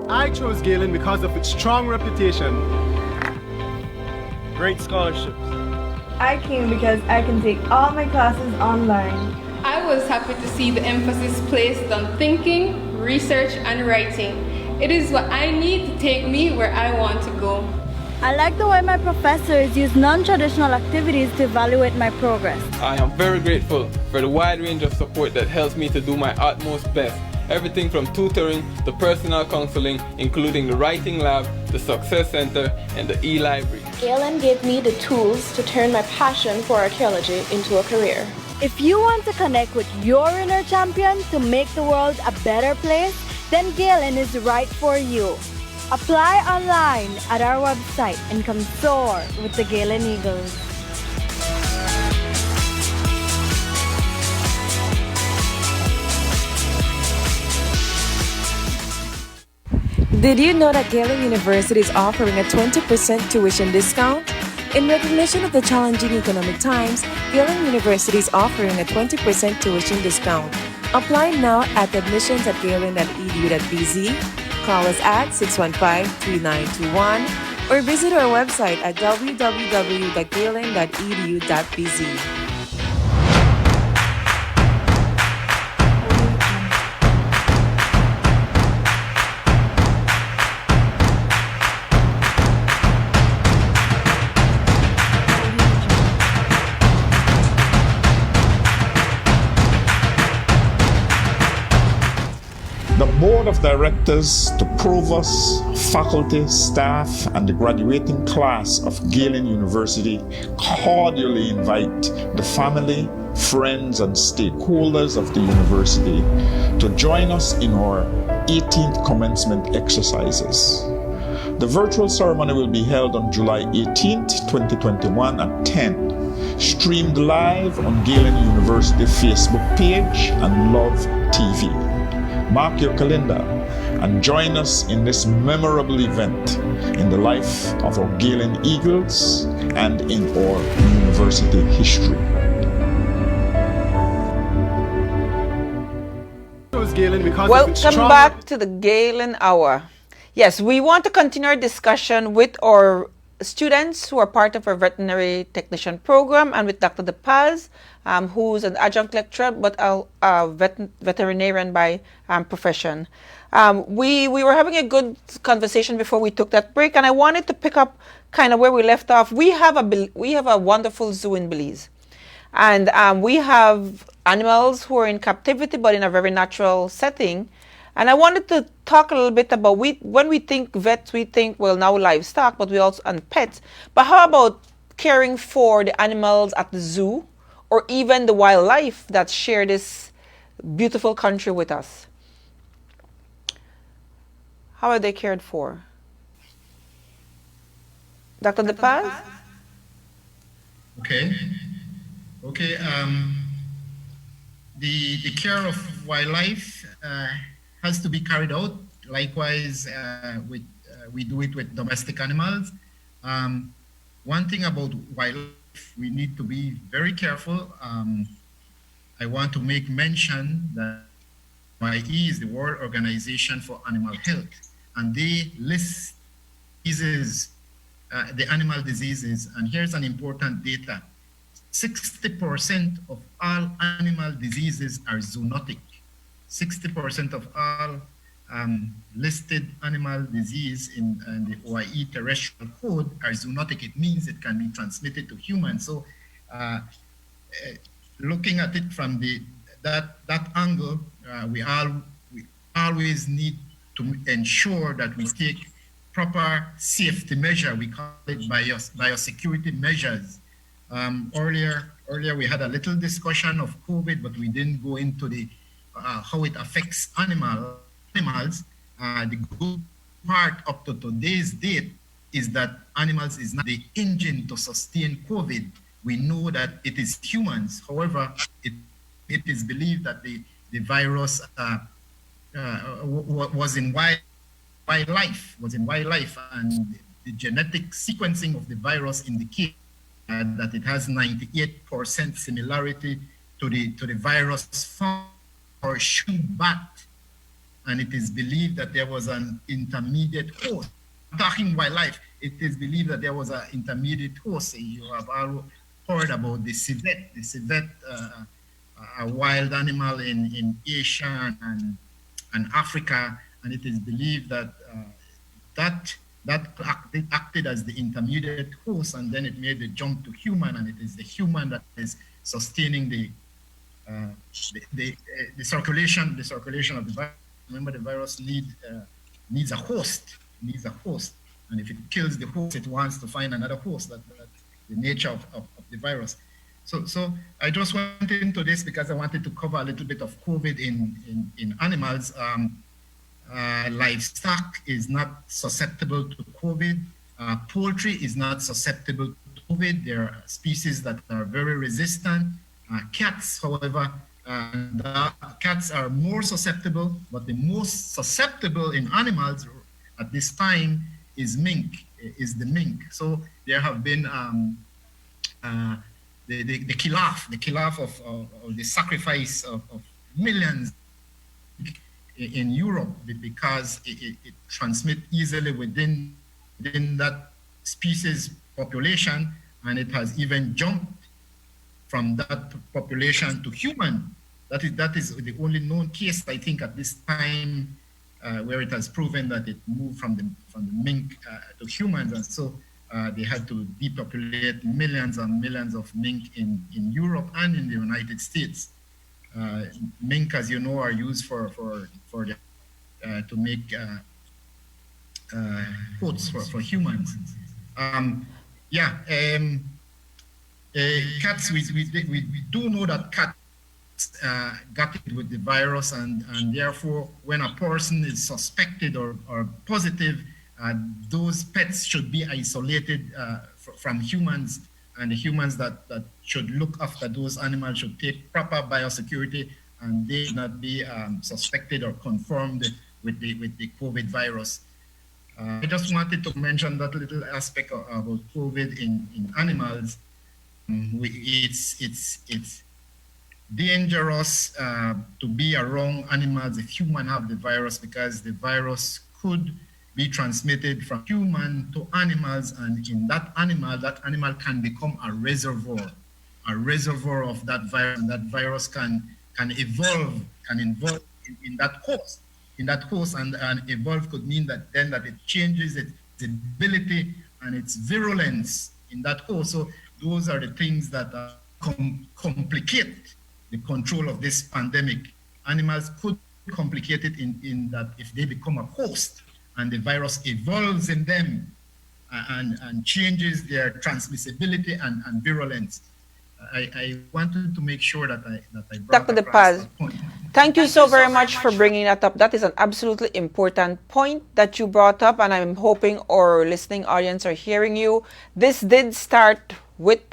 I chose Galen because of its strong reputation, great scholarships. I came because I can take all my classes online. I was happy to see the emphasis placed on thinking, research, and writing. It is what I need to take me where I want to go. I like the way my professors use non-traditional activities to evaluate my progress. I am very grateful for the wide range of support that helps me to do my utmost best. Everything from tutoring to personal counseling, including the writing lab, the success center, and the e-library. Galen gave me the tools to turn my passion for archaeology into a career. If you want to connect with your inner champion to make the world a better place, then Galen is right for you. Apply online at our website and come soar with the Galen Eagles. Did you know that Galen University is offering a 20% tuition discount? In recognition of the challenging economic times, Galen University is offering a 20% tuition discount. Apply now at admissions@galen.edu.bz, call us at 615-3921, or visit our website at www.galen.edu.bz. The Board of Directors, the Provost, faculty, staff, and the graduating class of Galen University cordially invite the family, friends, and stakeholders of the university to join us in our 18th commencement exercises. The virtual ceremony will be held on July 18th, 2021 at 10, streamed live on Galen University Facebook page and Love TV. Mark your calendar and join us in this memorable event in the life of our Galen Eagles and in our university history. Welcome back to the Galen Hour. Yes, we want to continue our discussion with our students who are part of our veterinary technician program and with Dr. DePaz, who's an adjunct lecturer but a veterinarian by profession. We were having a good conversation before we took that break, and I wanted to pick up kind of where we left off. We have a wonderful zoo in Belize, And we have animals who are in captivity, but in a very natural setting. And I wanted to talk a little bit about when we think vets, we think, well, now livestock, but we also, and pets. But how about caring for the animals at the zoo or even the wildlife that share this beautiful country with us? How are they cared for? Dr. DePaz? Okay. Okay. The care of wildlife has to be carried out. Likewise, we do it with domestic animals. One thing about wildlife, we need to be very careful. I want to make mention that YE is the World Organization for Animal Health, and they list diseases, the animal diseases. And here's an important data. 60% of all animal diseases are zoonotic. 60% of all listed animal disease in the OIE terrestrial code are zoonotic. It means it can be transmitted to humans. So looking at it from that angle, we always need to ensure that we take proper safety measure. We call it biosecurity measures. Earlier we had a little discussion of COVID, but we didn't go into the how it affects animals. The good part up to today's date is that animals is not the engine to sustain COVID. We know that it is humans. However, it is believed that the virus was in wildlife, and the genetic sequencing of the virus indicates that it has 98% similarity to the virus found or shoe bat, and it is believed that there was an intermediate host. Talking wildlife, it is believed that there was an intermediate host. You have all heard about the civet. The civet, a wild animal in Asia and Africa, and it is believed that that acted as the intermediate host, and then it made the jump to human, and it is the human that is sustaining the circulation of the virus. Remember, the virus needs a host, and if it kills the host, it wants to find another host. That's the nature of the virus. So I just went into this because I wanted to cover a little bit of COVID in animals. Livestock is not susceptible to COVID. Poultry is not susceptible to COVID. There are species that are very resistant. Cats, however, cats are more susceptible, but the most susceptible in animals at this time is the mink. So there have been the khilaf of the sacrifice of millions in Europe because it transmits easily within that species population, and it has even jumped from that population to human. That is the only known case, I think, at this time where it has proven that it moved from the mink to humans, and so they had to depopulate millions and millions of mink in Europe and in the United States. Mink, as you know, are used for to make coats for humans. Cats, we do know that cats got it with the virus, and therefore when a person is suspected or positive, those pets should be isolated from humans, and the humans that should look after those animals should take proper biosecurity, and they should not be suspected or confirmed with the COVID virus. I just wanted to mention that little aspect about COVID in animals. It's dangerous to be around animals if humans have the virus, because the virus could be transmitted from human to animals, and in that animal can become a reservoir of that virus, and that virus can evolve in that host. And evolve could mean that it changes its ability and its virulence in that host. So those are the things that are complicate the control of this pandemic. Animals could complicate it in that if they become a host and the virus evolves in them and changes their transmissibility and virulence. I wanted to make sure that I brought Dr. across DePaz, that point. thank you so very much for bringing that up. That is an absolutely important point that you brought up, and I'm hoping our listening audience are hearing you. This did start with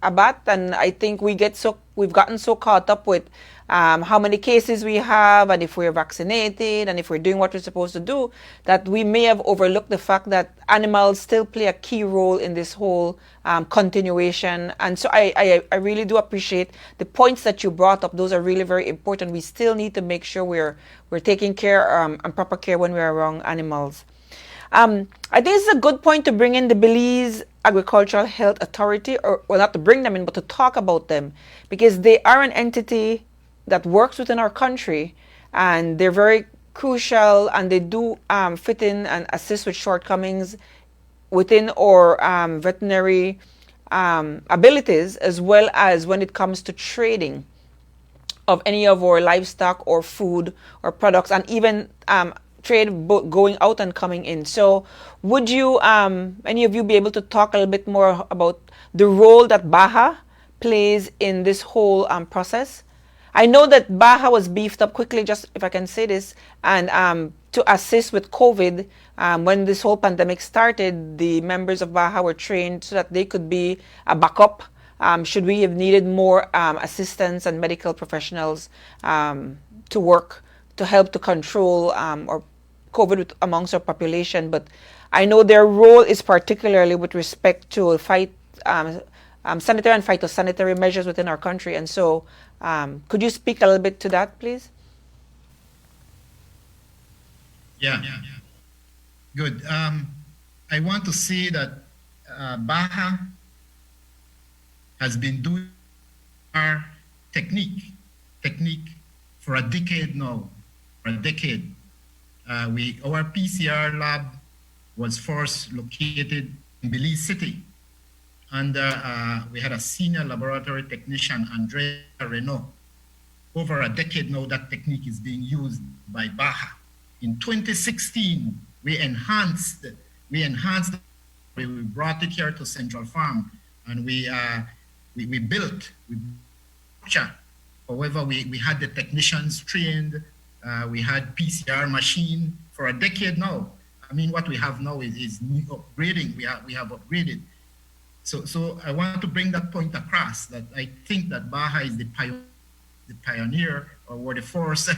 a bat, and I think we've gotten so caught up with how many cases we have and if we're vaccinated and if we're doing what we're supposed to do, that we may have overlooked the fact that animals still play a key role in this whole continuation. And so I really do appreciate the points that you brought up. Those are really very important. We still need to make sure we're taking care and proper care when we're around animals. I think it's a good point to bring in the Belize Agricultural Health Authority, or well, not to bring them in, but to talk about them, because they are an entity that works within our country, and they're very crucial, and they do fit in and assist with shortcomings within our veterinary abilities, as well as when it comes to trading of any of our livestock or food or products, and even trade going out and coming in. So would you, any of you, be able to talk a little bit more about the role that BAHA plays in this whole process? I know that BAHA was beefed up quickly, just if I can say this, and to assist with COVID. When this whole pandemic started, the members of BAHA were trained so that they could be a backup should we have needed more assistance and medical professionals to work to help to control or COVID amongst our population. But I know their role is particularly with respect to fight sanitary and phytosanitary measures within our country. And so could you speak a little bit to that, please? Yeah, good. I want to say that BAHA has been doing our technique for a decade now, our PCR lab was first located in Belize City. And we had a senior laboratory technician, Andrea Renault. Over a decade now, that technique is being used by BAHA. In 2016, we enhanced it. We brought it here to Central Farm, and we built. However, we had the technicians trained. We had PCR machine for a decade now. I mean, what we have now is new upgrading. We have upgraded. So I want to bring that point across, that I think that BAHA is the pioneer, or were the first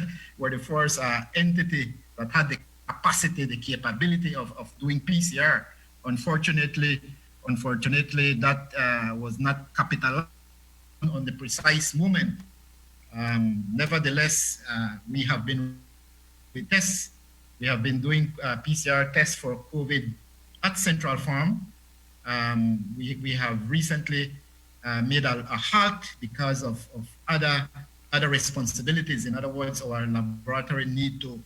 entity that had the capacity, the capability of doing PCR. Unfortunately, that was not capitalized on the precise moment. Nevertheless, we have been with tests. We have been doing PCR tests for COVID at Central Farm. We have recently made a halt because of other responsibilities. In other words, our laboratory need to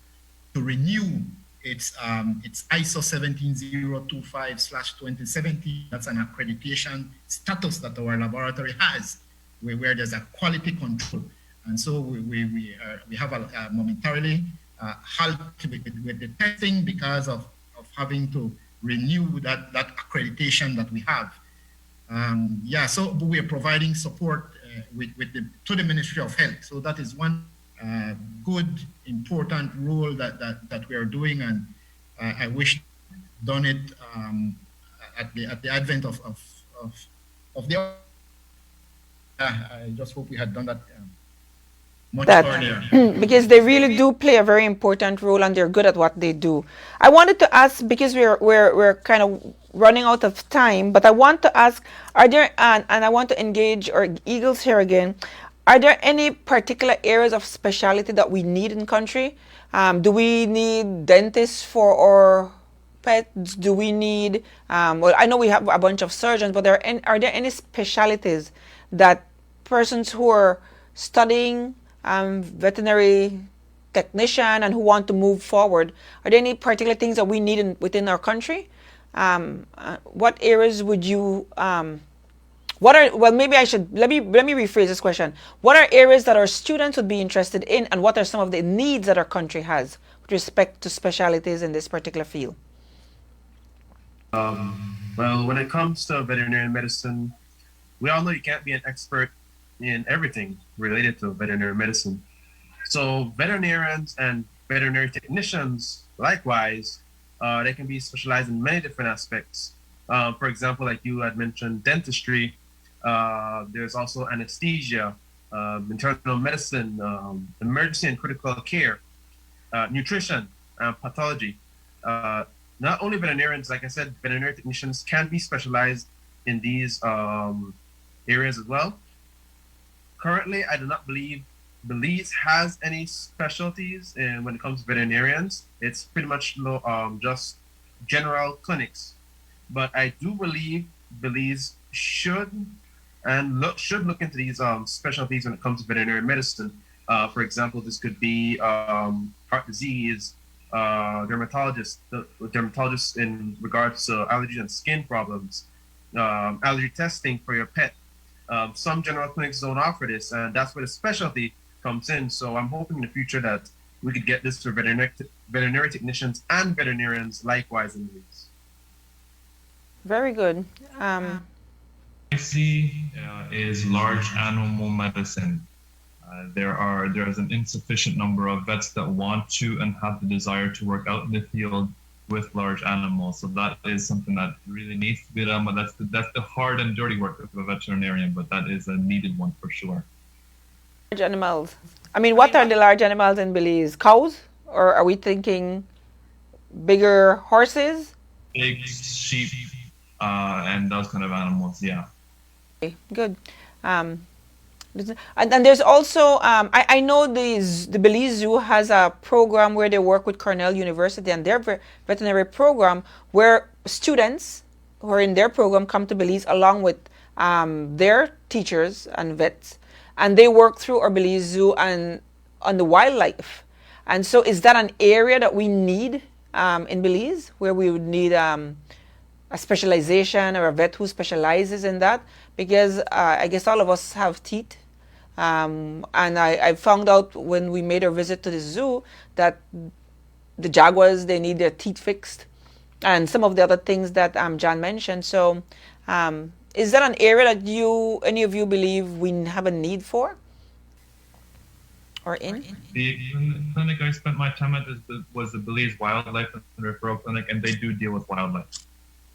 renew its ISO 17025/2017. That's an accreditation status that our laboratory has, where there's a quality control. And so we have a momentarily halt with the testing because of having to renew that accreditation that we have. So we are providing support to the Ministry of Health. So that is one good, important role that we are doing, and I wish done it at the advent of the. I just hope we had done that much earlier. Because they really do play a very important role, and they're good at what they do. I wanted to ask, because we're kind of running out of time, but I want to ask, are there, and I want to engage our Eagles here again, are there any particular areas of specialty that we need in country? Do we need dentists for our pets? Do we need, well, I know we have a bunch of surgeons, but are there any specialties that persons who are studying veterinary technician and who want to move forward, are there any particular things that we need within our country? What areas would you What are, well, maybe I should, let me rephrase this question. What are areas that our students would be interested in, and what are some of the needs that our country has with respect to specialties in this particular field? Well, when it comes to veterinary medicine, we all know you can't be an expert in everything related to veterinary medicine. So veterinarians and veterinary technicians, likewise, they can be specialized in many different aspects. For example, like you had mentioned, dentistry. There's also anesthesia, internal medicine, emergency and critical care, nutrition, pathology. Not only veterinarians, like I said, veterinary technicians can be specialized in these areas as well. Currently, I do not believe Belize has any specialties when it comes to veterinarians. It's pretty much just general clinics. But I do believe Belize should look into these specialties when it comes to veterinary medicine. For example, this could be heart disease, dermatologists in regards to allergies and skin problems, allergy testing for your pet. Some general clinics don't offer this, and that's where the specialty comes in. So I'm hoping in the future that we could get this for veterinary technicians and veterinarians likewise in Belize. Very good. I see is large animal medicine. There is an insufficient number of vets that want to and have the desire to work out in the field with large animals. So that is something that really needs to be done. But that's the hard and dirty work of a veterinarian. But that is a needed one for sure. Large animals. I mean, what are the large animals in Belize? Cows, or are we thinking bigger horses? Pigs, sheep, and those kind of animals. Yeah. Okay, good. And there's also, I know the Belize Zoo has a program where they work with Cornell University and their veterinary program, where students who are in their program come to Belize along with their teachers and vets, and they work through our Belize Zoo and on the wildlife. And so is that an area that we need in Belize, where we would need a specialization or a vet who specializes in that? Because I guess all of us have teeth. And I found out when we made our visit to the zoo that the jaguars, they need their teeth fixed, and some of the other things that John mentioned. So is that an area that any of you believe we have a need for or in? The clinic I spent my time at was the Belize Wildlife and Referral Clinic, and they do deal with wildlife.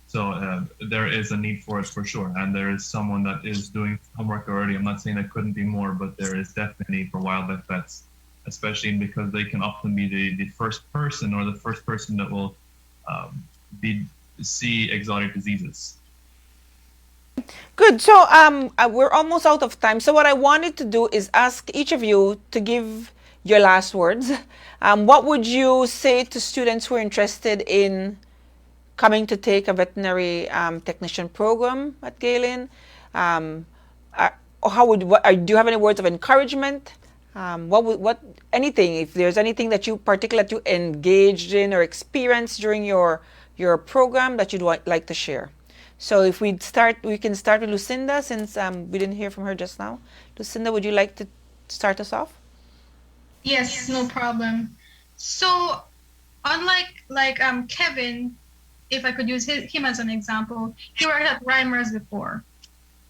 So there is a need for it for sure, and there is someone that is doing some work already. I'm not saying there couldn't be more, but there is definitely a need for wildlife vets, especially because they can often be the first person or the first person that will see exotic diseases. Good. So we're almost out of time. So what I wanted to do is ask each of you to give your last words. What would you say to students who are interested in coming to take a veterinary technician program at Galen? Do you have any words of encouragement? Anything, if there's anything that you engaged in or experienced during your program that you'd like to share. So if we can start with Lucinda, since we didn't hear from her just now. Lucinda, would you like to start us off? Yes, no problem. So unlike Kevin, if I could use him as an example, he worked at Reimers before.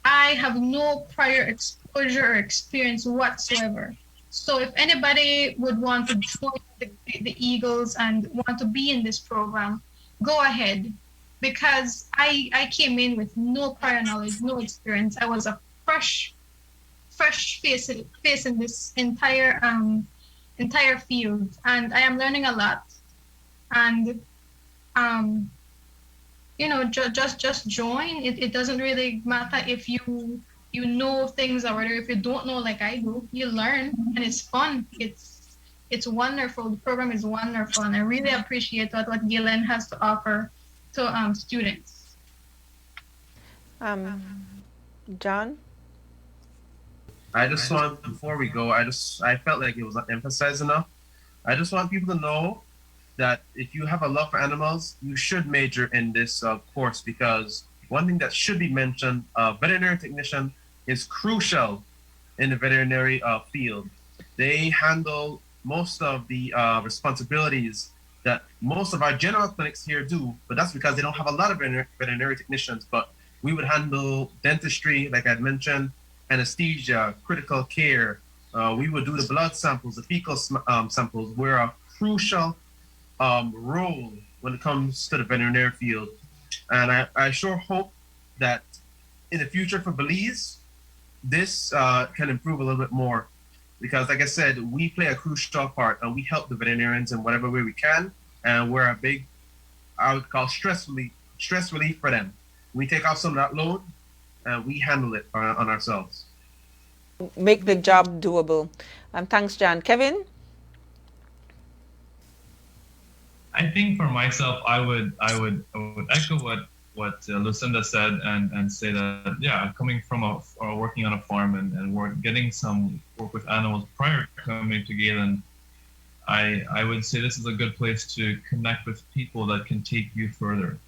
I have no prior exposure or experience whatsoever. So if anybody would want to join the Eagles and want to be in this program, go ahead. Because I came in with no prior knowledge, no experience. I was a fresh face in this entire field, and I am learning a lot. And just join. It doesn't really matter if you know things already. If you don't know, like I do, you learn, and it's fun. It's wonderful. The program is wonderful, and I really appreciate what Galen has to offer to students. John? I just want, before we go, I felt like it was not emphasized enough. I just want people to know that if you have a love for animals, you should major in this course, because one thing that should be mentioned, veterinary technician is crucial in the veterinary field. They handle most of the responsibilities that most of our general clinics here do, but that's because they don't have a lot of veterinary technicians. But we would handle dentistry, like I mentioned, anesthesia, critical care. We would do the blood samples, the fecal samples. We're a crucial role when it comes to the veterinary field. And I sure hope that in the future for Belize, this can improve a little bit more. Because like I said, we play a crucial part and we help the veterinarians in whatever way we can. And we're a big, I would call stress relief for them. We take off some of that load and we handle it on ourselves. Make the job doable. Thanks, John. Kevin? I think for myself, I would echo what Lucinda said and say that, yeah, coming from working on a farm and getting some work with animals prior to coming to Galen, I would say this is a good place to connect with people that can take you further.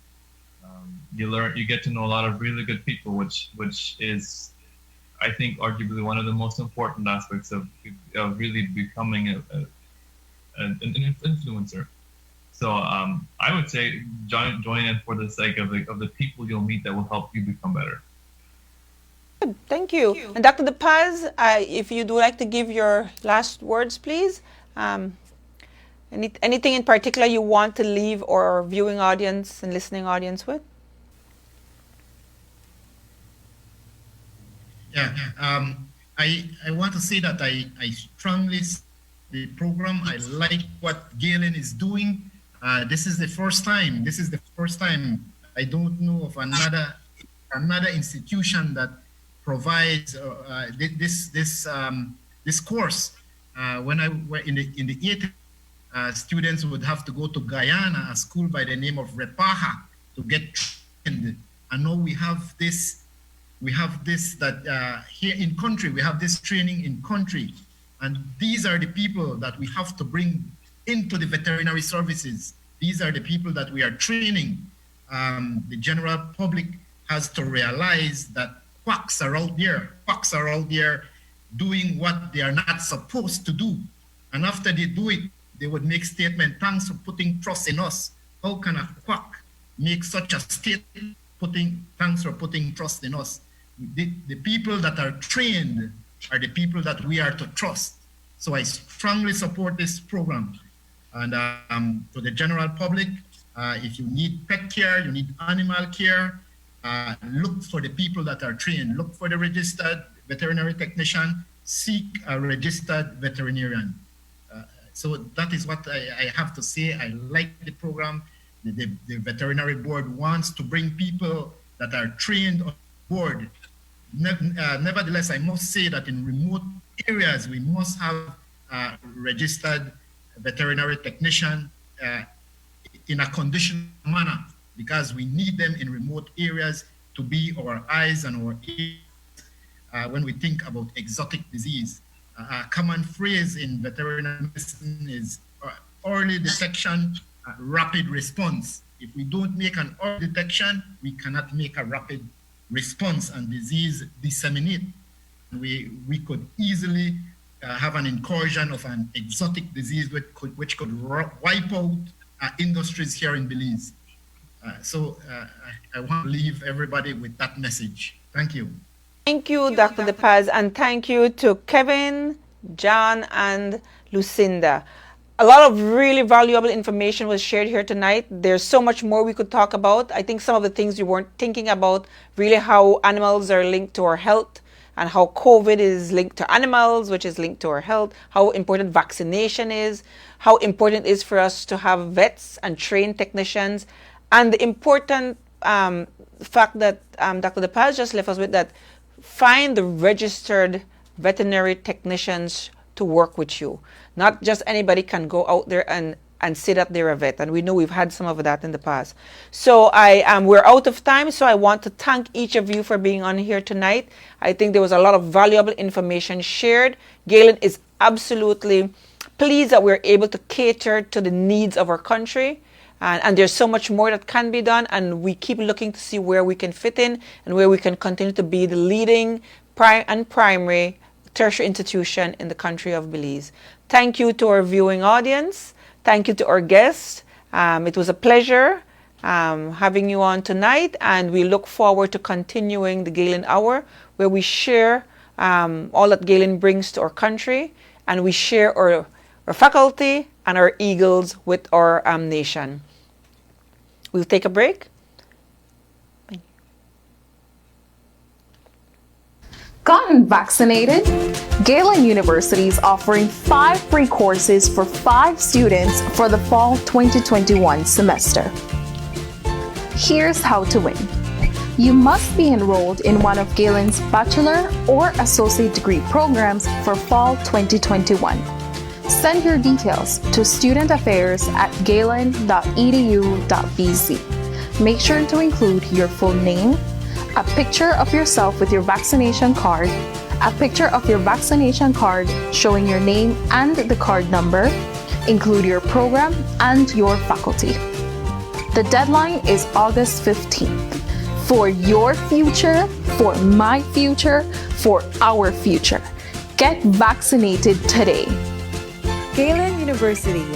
You get to know a lot of really good people, which is, I think, arguably one of the most important aspects of really becoming an influencer. So I would say join in for the sake of the people you'll meet that will help you become better. Good, thank you. And Dr. DePaz, if you'd like to give your last words, please. Anything in particular you want to leave our viewing audience and listening audience with? Yeah, I want to say that I strongly the program. I like what Galen is doing. This is the first time. I don't know of another institution that provides this course. When I were in the 80s, students would have to go to Guyana, a school by the name of Repaha, to get trained. And now we have this that here in country, we have this training in country. And these are the people that we have to bring into the veterinary services. These are the people that we are training. The general public has to realize that quacks are out there doing what they are not supposed to do. And after they do it, they would make statement, thanks for putting trust in us. How can a quack make such a statement, thanks for putting trust in us? The people that are trained are the people that we are to trust. So I strongly support this program. And to the general public, if you need pet care, you need animal care, look for the people that are trained. Look for the registered veterinary technician, seek a registered veterinarian. So that is what I have to say. I like the program. The veterinary board wants to bring people that are trained on board. Nevertheless, I must say that in remote areas, we must have a registered veterinary technician in a conditional manner, because we need them in remote areas to be our eyes and our ears when we think about exotic disease. A common phrase in veterinary medicine is early detection, rapid response. If we don't make an early detection, we cannot make a rapid response and disease disseminate. We could easily have an incursion of an exotic disease which could wipe out industries here in Belize. So I want to leave everybody with that message. Thank you. Thank you, Dr. DePaz, and thank you to Kevin, John, and Lucinda. A lot of really valuable information was shared here tonight. There's so much more we could talk about. I think some of the things you weren't thinking about, really how animals are linked to our health, and how COVID is linked to animals, which is linked to our health, how important vaccination is, how important it is for us to have vets and trained technicians, and the important fact that Dr. DePaz just left us with, that find the registered veterinary technicians to work with you. Not just anybody can go out there and say that they're a vet, and we know we've had some of that in the past. So we're out of time, so I want to thank each of you for being on here tonight. I think there was a lot of valuable information shared. Galen is absolutely pleased that we're able to cater to the needs of our country. And there's so much more that can be done, and we keep looking to see where we can fit in and where we can continue to be the leading primary tertiary institution in the country of Belize. Thank you to our viewing audience. Thank you to our guests. It was a pleasure having you on tonight, and we look forward to continuing the Galen Hour, where we share all that Galen brings to our country, and we share our faculty and our eagles with our nation. We'll take a break. Gotten vaccinated? Galen University is offering 5 free courses for 5 students for the fall 2021 semester. Here's how to win. You must be enrolled in one of Galen's bachelor or associate degree programs for fall 2021. Send your details to studentaffairs@galen.edu.bc. Make sure to include your full name, a picture of yourself with your vaccination card, a picture of your vaccination card showing your name and the card number, include your program and your faculty. The deadline is August 15th. For your future, for my future, for our future. Get vaccinated today. Galen University,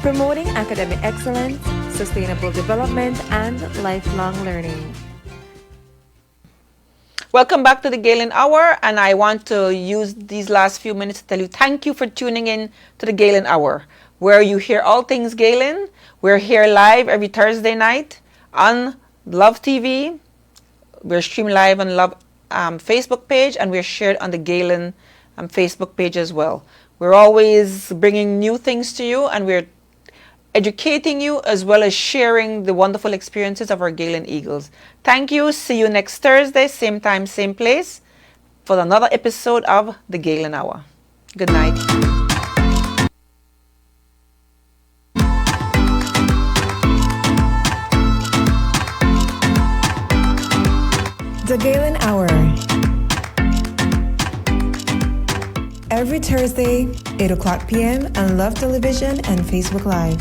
promoting academic excellence, sustainable development, and lifelong learning. Welcome back to the Galen Hour, and I want to use these last few minutes to tell you thank you for tuning in to the Galen Hour, where you hear all things Galen. We're here live every Thursday night on Love TV. We're streamed live on Love Facebook page, and we're shared on the Galen Facebook page as well. We're always bringing new things to you, and we're educating you as well as sharing the wonderful experiences of our Galen Eagles. Thank you. See you next Thursday, same time, same place, for another episode of the Galen Hour. Good night. The Galen Hour. Every Thursday, 8 o'clock p.m. on Love Television and Facebook Live.